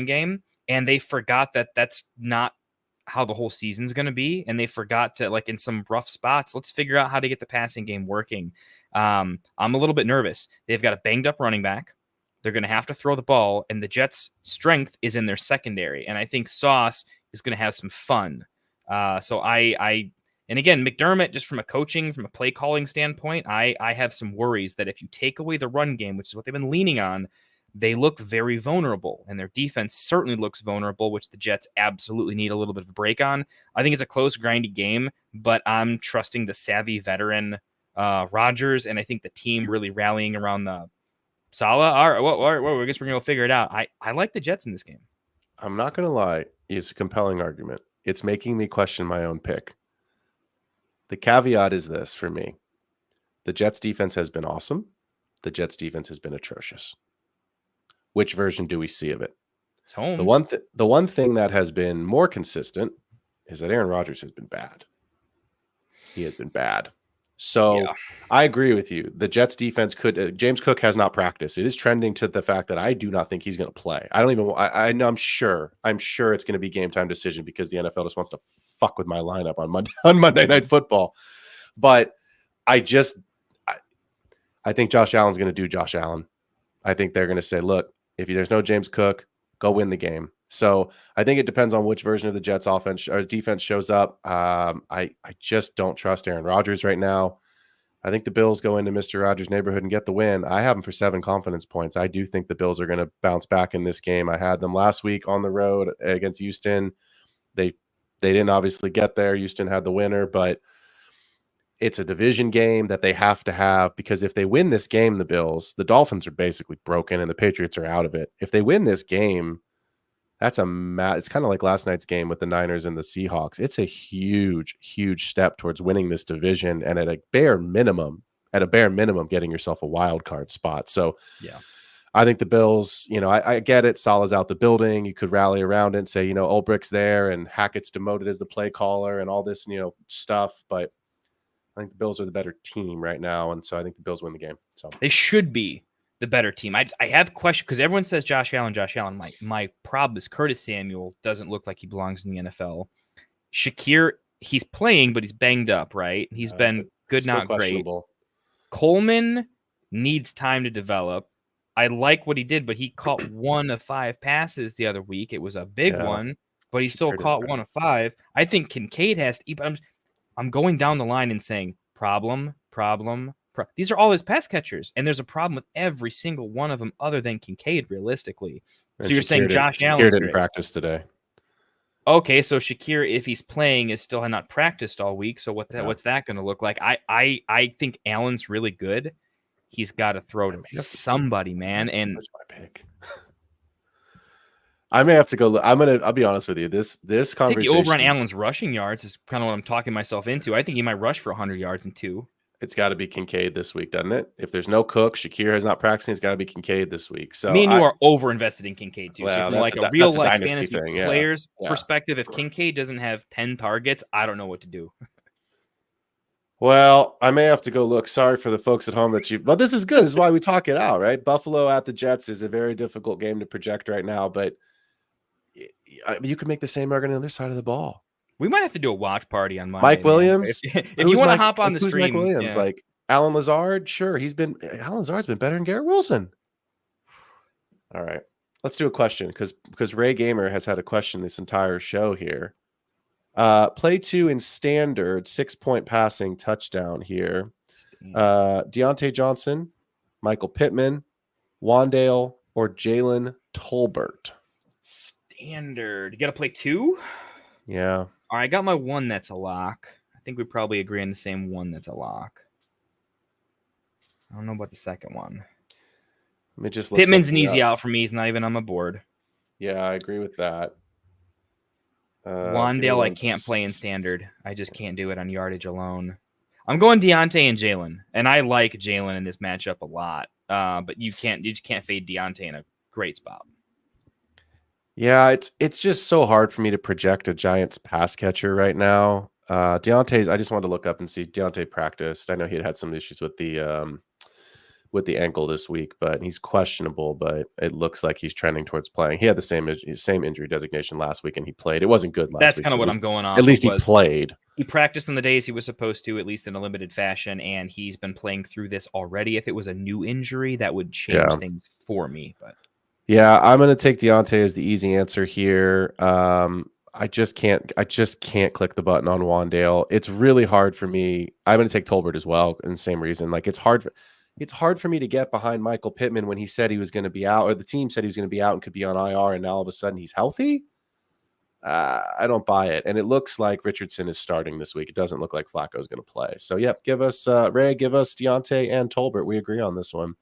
game, and they forgot that that's not how the whole season's going to be, and they forgot to, like, in some rough spots, let's figure out how to get the passing game working. I'm a little bit nervous. They've got a banged up running back. They're going to have to throw the ball, and the Jets' strength is in their secondary, and I think Sauce is going to have some fun. And again, McDermott, just from a coaching, from a play calling standpoint, I have some worries that if you take away the run game, which is what they've been leaning on, they look very vulnerable, and their defense certainly looks vulnerable, which the Jets absolutely need a little bit of a break on. I think it's a close, grindy game, but I'm trusting the savvy veteran Rodgers, and I think the team really rallying around the Salah. All right, I guess we're going to figure it out. I like the Jets in this game. I'm not going to lie. It's a compelling argument. It's making me question my own pick. The caveat is this for me. The Jets defense has been awesome. The Jets defense has been atrocious. Which version do we see of it? It's home. The one thing that has been more consistent is that Aaron Rodgers has been bad. He has been bad. So yeah. I agree with you. The Jets defense James Cook has not practiced. It is trending to the fact that I do not think he's going to play. I'm sure it's going to be game time decision because the NFL just wants to fuck with my lineup on Monday Night Football. But I think Josh Allen's going to do Josh Allen. I think they're going to say, look, if there's no James Cook, go win the game. So I think it depends on which version of the Jets offense or defense shows up. I just don't trust Aaron Rodgers right now. I think the Bills go into Mr. Rodgers' neighborhood and get the win. I have them for 7 confidence points. I do think the Bills are going to bounce back in this game. I had them last week on the road against Houston. They didn't obviously get there. Houston had the winner, but it's a division game that they have to have because if they win this game, the Dolphins are basically broken and the Patriots are out of it. If they win this game, it's kind of like last night's game with the Niners and the Seahawks. It's a huge, huge step towards winning this division and at a bare minimum, getting yourself a wild card spot. So yeah, I think the Bills, I get it. Salah's out the building. You could rally around it and say, Ulbricht's there and Hackett's demoted as the play caller and all this, stuff. But I think the Bills are the better team right now. And so I think the Bills win the game. So they should be the better team. I have questions because everyone says Josh Allen. My problem is Curtis Samuel doesn't look like he belongs in the NFL. Shakir, he's playing, but he's banged up, right? He's been good, not great. Coleman needs time to develop. I like what he did, but he caught 1 of 5 passes the other week. It was a big one, but he still caught 1 of 5. I think Kincaid has to eat, but I'm going down the line and saying problem. These are all his pass catchers, and there's a problem with every single one of them other than Kincaid, realistically. So you're saying Josh Allen didn't practice today. Okay, so Shakir, if he's playing, is still not practiced all week. So what's that going to look like? I think Allen's really good. He's got to throw to somebody, man. And that's my pick. I may have to go. I'll be honest with you. This conversation. Take the over on Allen's rushing yards is kind of what I'm talking myself into. I think he might rush for 100 yards and 2. It's got to be Kincaid this week, doesn't it? If there's no Cook, Shakir has not practicing. It's got to be Kincaid this week. So me and you are over invested in Kincaid too. So from like a real life fantasy player's perspective, if Kincaid doesn't have 10 targets, I don't know what to do. Well, I may have to go look. Sorry for the folks at home but this is good. This is why we talk it out, right? Buffalo at the Jets is a very difficult game to project right now, but you could make the same argument on the other side of the ball. We might have to do a watch party on Monday. Mike Williams. If you want to hop on the stream. Mike Williams? Yeah. Like Alan Lazard? Sure. Alan Lazard's been better than Garrett Wilson. All right. Let's do a question because Ray Gamer has had a question this entire show here. Play 2 in standard 6-point passing touchdown here. Deontay Johnson, Michael Pittman, Wandale, or Jalen Tolbert. Standard. You got to play 2? Yeah. All right, I got my 1 that's a lock. I think we probably agree on the same 1 that's a lock. I don't know about the second one. Let me just Pittman's an easy out for me. He's not even on my board. Yeah, I agree with that. Wandale, I can't play in standard. I just can't do it on yardage alone. I'm going Deontay and Jalen, and I like Jalen in this matchup a lot. But you just can't fade Deontay in a great spot. Yeah, it's just so hard for me to project a Giants pass catcher right now. Deontay's. I just wanted to look up and see Deontay practiced. I know he had some issues with the ankle this week, but he's questionable. But it looks like he's trending towards playing. He had the same injury designation last week, and he played. It wasn't good last week. That's kind of what I'm going on. At least he played. He practiced in the days he was supposed to, at least in a limited fashion, and he's been playing through this already. If it was a new injury, that would change things for me. But yeah, I'm going to take Deontay as the easy answer here. I just can't click the button on Wandale. It's really hard for me. I'm going to take Tolbert as well, and the same reason. Like it's hard for me to get behind Michael Pittman when he said he was going to be out, or the team said he was going to be out and could be on IR, and now all of a sudden he's healthy. I don't buy it. And it looks like Richardson is starting this week. It doesn't look like Flacco is going to play. So, yep, give us Ray, give us Deontay and Tolbert. We agree on this one.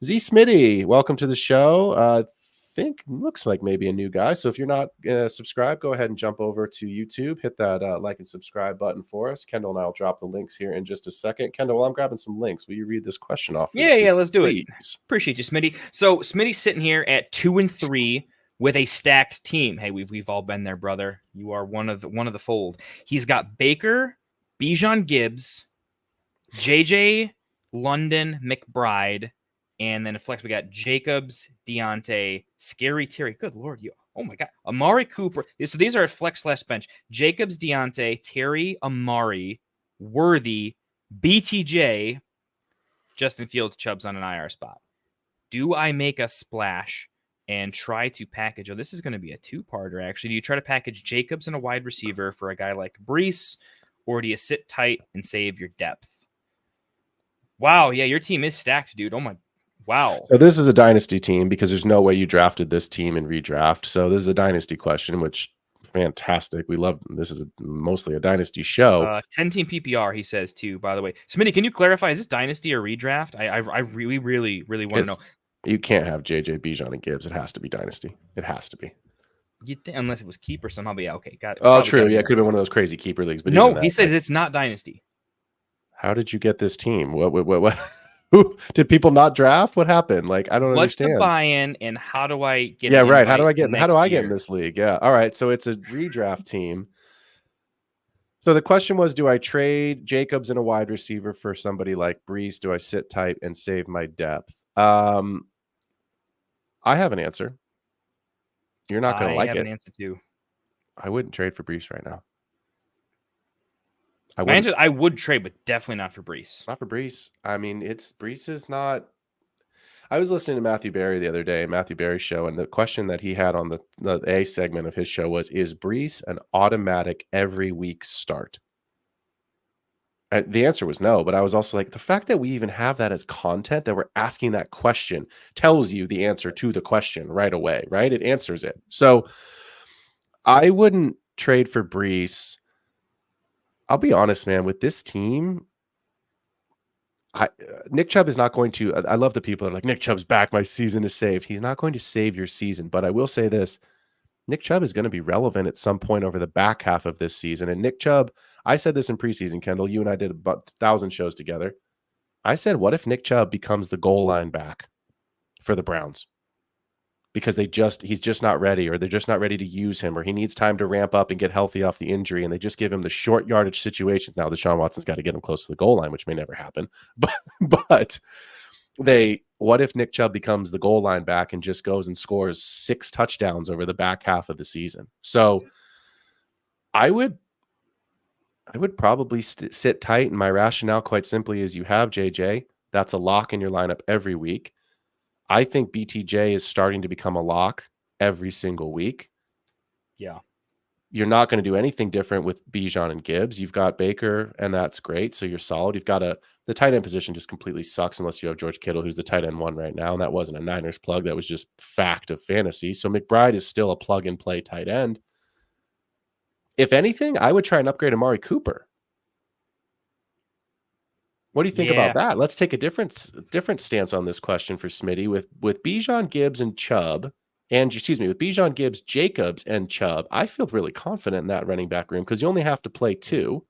Z Smitty, welcome to the show. Think looks like maybe a new guy. So if you're not subscribed, go ahead and jump over to YouTube. Hit that like and subscribe button for us. Kendall and I will drop the links here in just a second. Kendall, while I'm grabbing some links, will you read this question off? Yeah, let's do it. Appreciate you, Smitty. So Smitty's sitting here at 2-3 with a stacked team. Hey, we've all been there, brother. You are one of the fold. He's got Baker, Bijan Gibbs, JJ, London, McBride, and then in flex we got Jacobs, Deontay, Scary Terry. Good Lord, oh my God, Amari Cooper. So these are flex / bench. Jacobs, Deontay, Terry, Amari, Worthy, BTJ, Justin Fields, Chubbs on an IR spot. Do I make a splash and try to package? Oh, this is going to be a two-parter, actually. Do you try to package Jacobs and a wide receiver for a guy like Brees, or do you sit tight and save your depth? Wow, yeah, your team is stacked, dude. Oh my, wow. So this is a dynasty team because there's no way you drafted this team in redraft. So this is a dynasty question, which fantastic. We love this is mostly a dynasty show. 10-team PPR, he says too. By the way, Smitty, can you clarify? Is this dynasty or redraft? I really want to know. You can't have JJ, Bijan, and Gibbs. It has to be dynasty. It has to be. Unless it was keeper somehow. But yeah, okay, got it. Oh, true. Yeah, it could have been one of those crazy keeper leagues. But no, he says it's not dynasty. How did you get this team? What? Who did people not draft? What happened? Like I don't understand. What's the buy-in and how do I get? Yeah, right. How do I get in this league? Yeah. All right. So it's a redraft team. So the question was, do I trade Jacobs and a wide receiver for somebody like Brees? Do I sit tight and save my depth? I have an answer. You're not going to like it. I have an answer too. I wouldn't trade for Brees right now. I would trade, but definitely not for Brees. Not for Brees. I mean, Brees is not. I was listening to Matthew Berry the other day, Matthew Berry's show, and the question that he had on the A segment of his show was, is Brees an automatic every week start? And the answer was no, but I was also like, the fact that we even have that as content, that we're asking that question, tells you the answer to the question right away, right? It answers it. So I wouldn't trade for Brees. I'll be honest, man, with this team, Nick Chubb is not going to, I love the people that are like, Nick Chubb's back, my season is saved. He's not going to save your season, but I will say this, Nick Chubb is going to be relevant at some point over the back half of this season. And Nick Chubb, I said this in preseason, Kendall, you and I did about 1,000 shows together. I said, what if Nick Chubb becomes the goal line back for the Browns? Because he's just not ready, or they're just not ready to use him, or he needs time to ramp up and get healthy off the injury, and they just give him the short yardage situations. Now, Deshaun Watson's got to get him close to the goal line, which may never happen. But what if Nick Chubb becomes the goal line back and just goes and scores 6 touchdowns over the back half of the season? So I would probably sit tight, and my rationale quite simply is you have JJ. That's a lock in your lineup every week. I think BTJ is starting to become a lock every single week. Yeah. You're not going to do anything different with Bijan and Gibbs. You've got Baker, and that's great. So you're solid. You've got the tight end position just completely sucks unless you have George Kittle, who's the tight end 1 right now. And that wasn't a Niners plug. That was just fact of fantasy. So McBride is still a plug and play tight end. If anything, I would try and upgrade Amari Cooper. What do you think about that? Let's take a different stance on this question for Smitty with Bijan, Gibbs, and Chubb and with Bijan, Gibbs, Jacobs, and Chubb, I feel really confident in that running back room because you only have to play 2.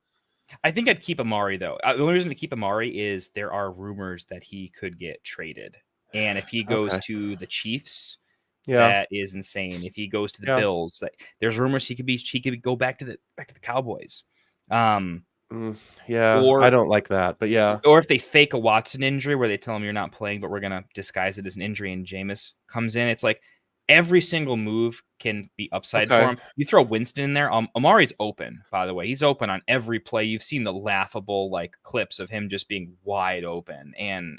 I think I'd keep Amari, though. The only reason to keep Amari is there are rumors that he could get traded. And if he goes to the Chiefs, that is insane. If he goes to the Bills, there's rumors he could go back to the Cowboys. I don't like that, but yeah. Or if they fake a Watson injury where they tell him you're not playing, but we're gonna disguise it as an injury, and Jameis comes in, it's like every single move can be upside for him. You throw Winston in there. Amari's open, by the way. He's open on every play. You've seen the laughable clips of him just being wide open and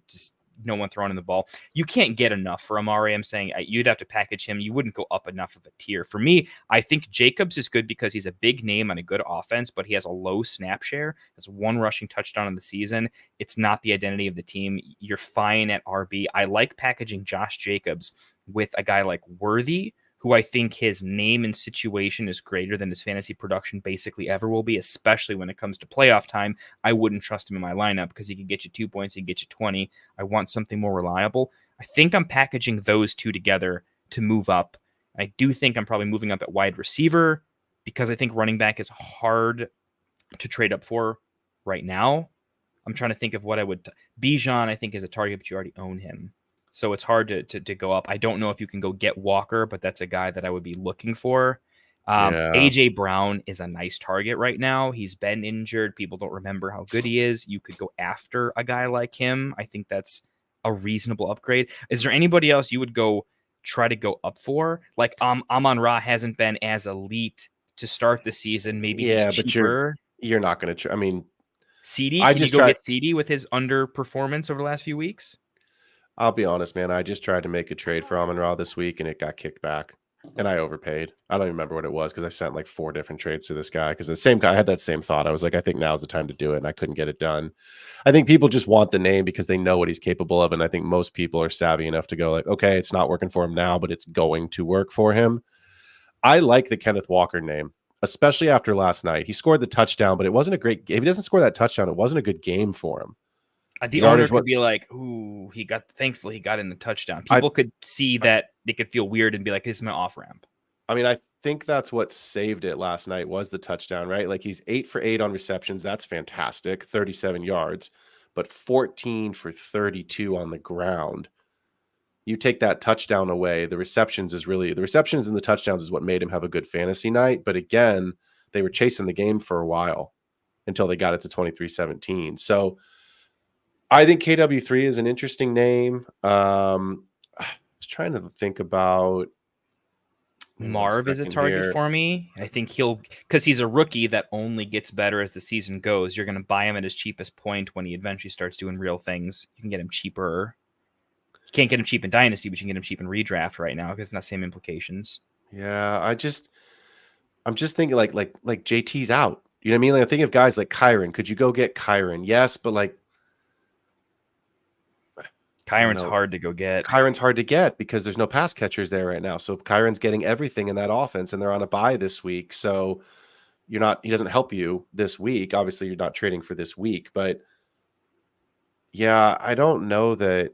just no one throwing in the ball. You can't get enough for Amari. I'm saying you'd have to package him. You wouldn't go up enough of a tier. For me, I think Jacobs is good because he's a big name on a good offense, but he has a low snap share. Has 1 rushing touchdown in the season. It's not the identity of the team. You're fine at RB. I like packaging Josh Jacobs with a guy like Worthy, who I think his name and situation is greater than his fantasy production basically ever will be, especially when it comes to playoff time. I wouldn't trust him in my lineup because he can get you 2 points, he can get you 20. I want something more reliable. I think I'm packaging those two together to move up. I do think I'm probably moving up at wide receiver because I think running back is hard to trade up for right now. I'm trying to think of what I would... Bijan, I think, is a target, but you already own him. So it's hard to go up. I don't know if you can go get Walker, but that's a guy that I would be looking for. AJ Brown is a nice target right now. He's been injured. People don't remember how good he is. You could go after a guy like him. I think that's a reasonable upgrade. Is there anybody else you would try to go up for? Like Amon-Ra hasn't been as elite to start the season. Maybe he's cheaper. But you're not going to. CD, can you go get CD with his underperformance over the last few weeks? I'll be honest, man. I just tried to make a trade for Amon-Ra this week, and it got kicked back, and I overpaid. I don't even remember what it was because I sent 4 different trades to this guy because the same guy. I had that same thought. I was like, I think now's the time to do it, and I couldn't get it done. I think people just want the name because they know what he's capable of, and I think most people are savvy enough to go okay, it's not working for him now, but it's going to work for him. I like the Kenneth Walker name, especially after last night. He scored the touchdown, but it wasn't a great game. If he doesn't score that touchdown, it wasn't a good game for him. The owner could be like, ooh, thankfully he got in the touchdown. People could see that they could feel weird and be like, this is my off ramp. I think that's what saved it last night was the touchdown, right? He's 8 for 8 on receptions. That's fantastic. 37 yards, but 14 for 32 on the ground. You take that touchdown away. The receptions and the touchdowns is what made him have a good fantasy night. But again, they were chasing the game for a while until they got it to 23-17. So I think KW3 is an interesting name. I was trying to think about Marv is a target for me. I think because he's a rookie that only gets better as the season goes. You're going to buy him at his cheapest point when he eventually starts doing real things. You can get him cheaper. You can't get him cheap in Dynasty, but you can get him cheap in redraft right now because it's not the same implications. Yeah, I'm just thinking like JT's out. You know what I mean? I think of guys like Kyron. Could you go get Kyron? Yes, but Kyron's hard to go get. Kyron's hard to get because there's no pass catchers there right now. So Kyron's getting everything in that offense, and they're on a bye this week. So he doesn't help you this week. Obviously, you're not trading for this week, but yeah, I don't know that.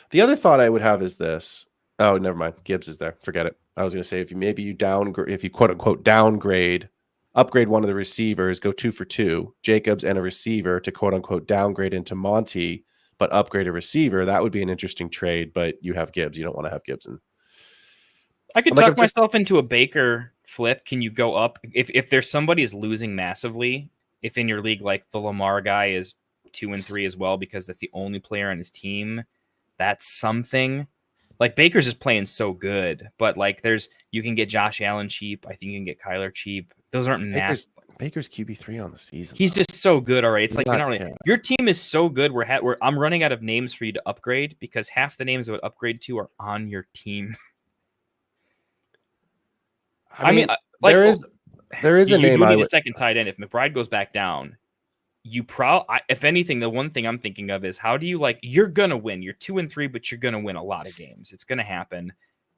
The other thought I would have is this. Oh, never mind. Gibbs is there. Forget it. I was going to say if you quote unquote downgrade, upgrade one of the receivers, go 2 for 2, Jacobs and a receiver to quote unquote downgrade into Monty, but upgrade a receiver, that would be an interesting trade. But you have Gibbs. You don't want to have Gibson. I could talk myself into a Baker flip. Can you go up? If there's somebody is losing massively, if in your league, the Lamar guy is 2 and 3 as well, because that's the only player on his team, that's something. Baker's is playing so good, but you can get Josh Allen cheap. I think you can get Kyler cheap. Those aren't massive. Baker's QB3 on the season. He's just so good already. It's you're not really. Yeah. Your team is so good. I'm running out of names for you to upgrade because half the names I would upgrade to are on your team. There is a name. You need a second tight end. If McBride goes back down, if anything, the one thing I'm thinking of is how do you you're gonna win. You're 2 and 3, but you're gonna win a lot of games. It's gonna happen.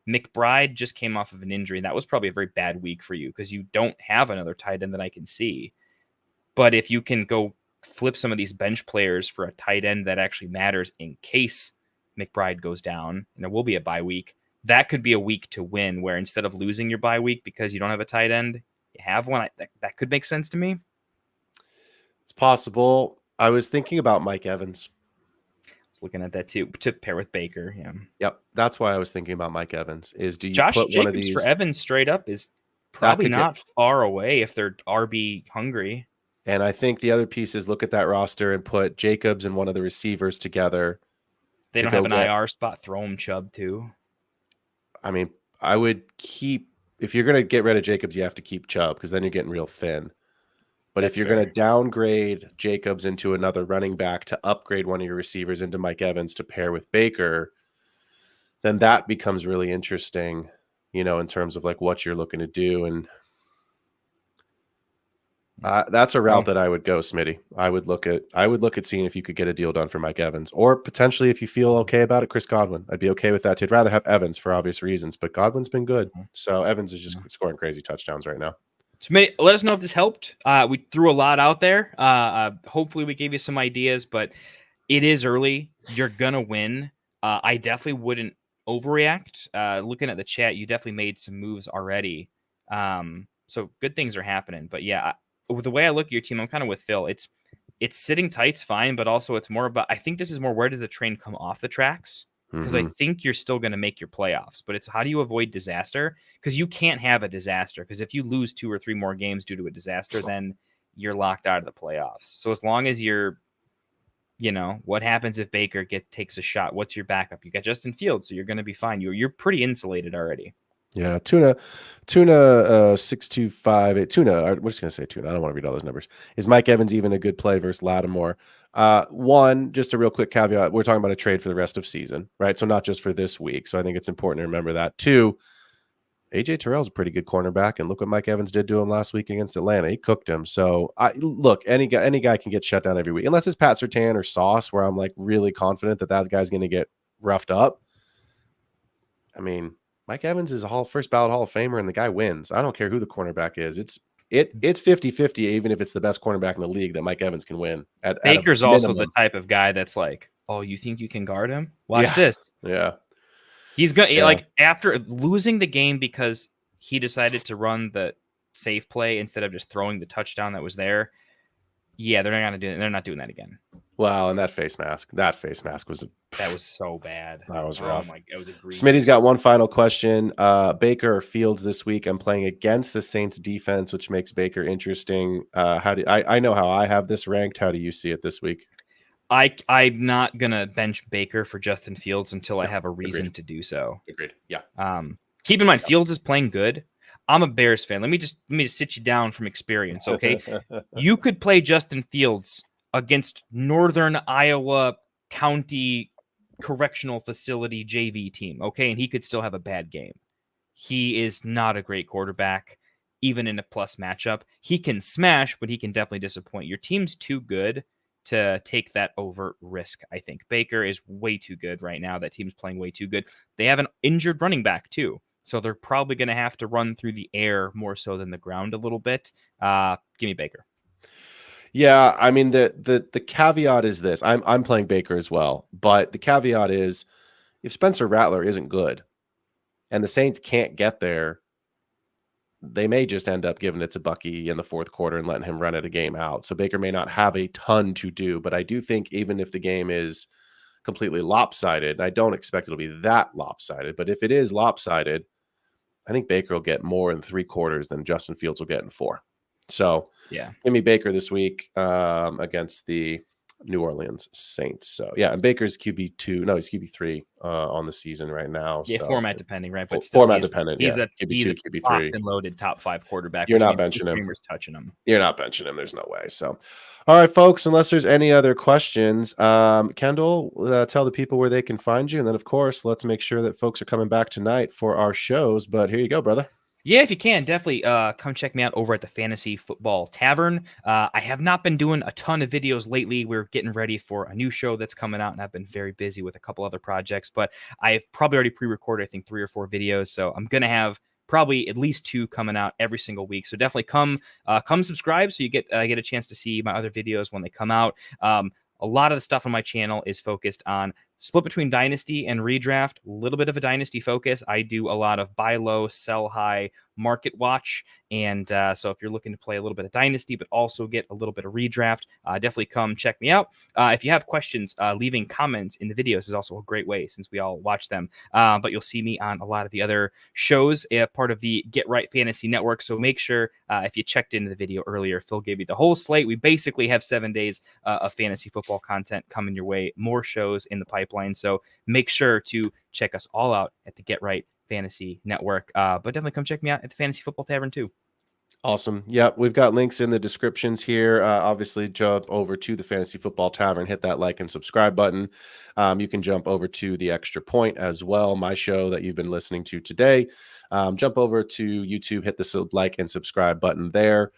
McBride just came off of an injury. That was probably a very bad week for you because you don't have another tight end that I can see. But if you can go flip some of these bench players for a tight end that actually matters in case McBride goes down and there will be a bye week, that could be a week to win where instead of losing your bye week because you don't have a tight end, you have one. That could make sense to me. It's possible. I was thinking about Mike Evans. I was looking at that too, to pair with Baker. Yeah. Yep. That's why I was thinking about Mike Evans. Is do you Josh put Jacobs one of these for Evans straight up is probably could get- not far away if they're RB hungry. And I think the other piece is look at that roster and put Jacobs and one of the receivers together. They to don't have go an get- IR spot. Throw him Chubb too. I mean, I would keep, if you're going to get rid of Jacobs, you have to keep Chubb because then you're getting real thin. But That's if you're fair. going to downgrade Jacobs into another running back to upgrade one of your receivers into Mike Evans to pair with Baker, then that becomes really interesting, in terms of like what you're looking to do. And that's a route that I would go, Smitty. I would look at seeing if you could get a deal done for Mike Evans, or potentially if you feel okay about it, Chris Godwin. I'd be okay with that too. I'd rather have Evans for obvious reasons, but Godwin's been good. So Evans is just scoring crazy touchdowns right now. So let us know if this helped. We threw a lot out there. Hopefully we gave you some ideas, but it is early. You're gonna win. I definitely wouldn't overreact. Looking at the chat, you definitely made some moves already. So good things are happening. But yeah, with the way I look at your team, I'm kind of with Phil. It's sitting tight's fine, but also it's more about, I think this is more, where does the train come off the tracks? Because I think you're still going to make your playoffs, but it's how do you avoid disaster? Because you can't have a disaster. Because if you lose 2 or 3 more games due to a disaster, then you're locked out of the playoffs. So as long as you're, what happens if Baker takes a shot? What's your backup? You got Justin Fields, so you're going to be fine. You're pretty insulated already. Yeah, Tuna 6258. Tuna, we're just gonna say Tuna. I don't want to read all those numbers. Is Mike Evans even a good play versus Lattimore? One, just a real quick caveat: we're talking about a trade for the rest of season, right? So not just for this week. So I think it's important to remember that. 2, AJ Terrell's a pretty good cornerback, and look what Mike Evans did to him last week against Atlanta. He cooked him. So look, any guy can get shut down every week, unless it's Pat Surtain or Sauce, where I'm like really confident that guy's going to get roughed up. I mean, Mike Evans is a first ballot Hall of Famer, and the guy wins. I don't care who the cornerback is. It's 50-50, even if it's the best cornerback in the league, that Mike Evans can win. Baker's also the type of guy that's like, oh, you think you can guard him? Watch this. Yeah. He's going like after losing the game because he decided to run the safe play instead of just throwing the touchdown that was there. Yeah, they're not doing that again. Wow, and that face mask was that was so bad. That was rough. It was egregious. Smitty's got one final question. Baker or Fields this week? I'm playing against the Saints defense, which makes Baker interesting. I know how I have this ranked. How do you see it this week? I'm not gonna bench Baker for Justin Fields until I have a reason to do so. Agreed. Yeah. Keep in mind, Fields is playing good. I'm a Bears fan. Let me just sit you down from experience, okay? You could play Justin Fields against Northern Iowa County Correctional Facility JV team, okay? And he could still have a bad game. He is not a great quarterback, even in a plus matchup. He can smash, but he can definitely disappoint. Your team's too good to take that overt risk, I think. Baker is way too good right now. That team's playing way too good. They have an injured running back, too. So they're probably going to have to run through the air more so than the ground a little bit. Give me Baker. Yeah, I mean the caveat is this. I'm playing Baker as well, but the caveat is if Spencer Rattler isn't good and the Saints can't get there, they may just end up giving it to Bucky in the fourth quarter and letting him run it a game out. So Baker may not have a ton to do, but I do think even if the game is completely lopsided, and I don't expect it'll be that lopsided, but if it is lopsided, I think Baker will get more in 3 quarters than Justin Fields will get in 4. So yeah, give me Baker this week against the New Orleans Saints. So yeah, and Baker's QB2. No, he's QB3 on the season right now. Yeah, so. format depending, right? But still, format dependent. He's yeah. a QB3 and loaded top 5 quarterback. You're not benching him. Touching him. You're not benching him. There's no way. So, all right, folks. Unless there's any other questions, Kendall, tell the people where they can find you, and then of course, let's make sure that folks are coming back tonight for our shows. But here you go, brother. Yeah, if you can, definitely come check me out over at the Fantasy Football Tavern. I have not been doing a ton of videos lately. We're getting ready for a new show that's coming out, and I've been very busy with a couple other projects, but I've probably already pre-recorded, I think, 3 or 4 videos, so I'm going to have probably at least 2 coming out every single week. So definitely come subscribe so you get a chance to see my other videos when they come out. A lot of the stuff on my channel is focused on split between dynasty and redraft, a little bit of a dynasty focus. I do a lot of buy low, sell high, market watch. And so if you're looking to play a little bit of dynasty, but also get a little bit of redraft, definitely come check me out. If you have questions, leaving comments in the videos is also a great way since we all watch them. But you'll see me on a lot of the other shows, part of the Get Right Fantasy Network. So make sure if you checked into the video earlier, Phil gave you the whole slate. We basically have 7 days of fantasy football content coming your way, more shows in the pipeline. So make sure to check us all out at the Get Right Fantasy Network. But definitely come check me out at the Fantasy Football Tavern too. Awesome. Yeah, we've got links in the descriptions here. Obviously, jump over to the Fantasy Football Tavern, hit that like and subscribe button. You can jump over to the Extra Point as well, my show that you've been listening to today. Jump over to YouTube, hit the like and subscribe button there.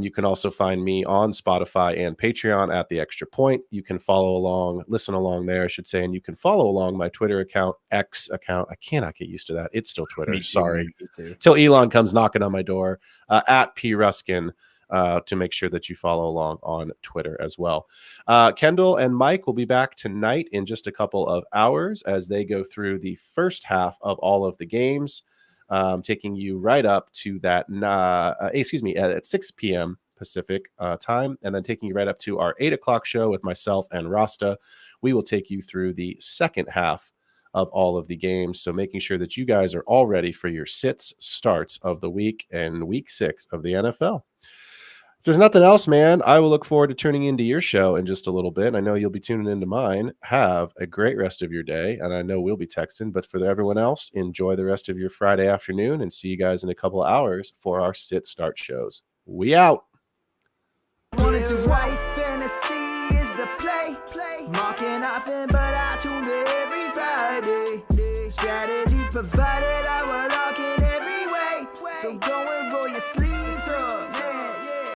You can also find me on Spotify and Patreon at the Extra Point. You can follow along, listen along there, I should say, and you can follow along my Twitter account, X account. I cannot get used to that. It's still Twitter. Sorry. Till Elon comes knocking on my door, at P Ruskin, to make sure that you follow along on Twitter as well. Kendall and Mike will be back tonight in just a couple of hours as they go through the first half of all of the games. Taking you right up to that, at 6 p.m. Pacific time, and then taking you right up to our 8 o'clock show with myself and Rasta. We will take you through the second half of all of the games. So making sure that you guys are all ready for your starts of the week and week 6 of the NFL. If there's nothing else, man, I will look forward to tuning into your show in just a little bit. I know you'll be tuning into mine. Have a great rest of your day. And I know we'll be texting, but for everyone else, enjoy the rest of your Friday afternoon and see you guys in a couple of hours for our start shows. We out. Wanted to white fantasy is the play. Marking nothing, but I tune in every Friday. Strategies provided, I will lock in every way. So go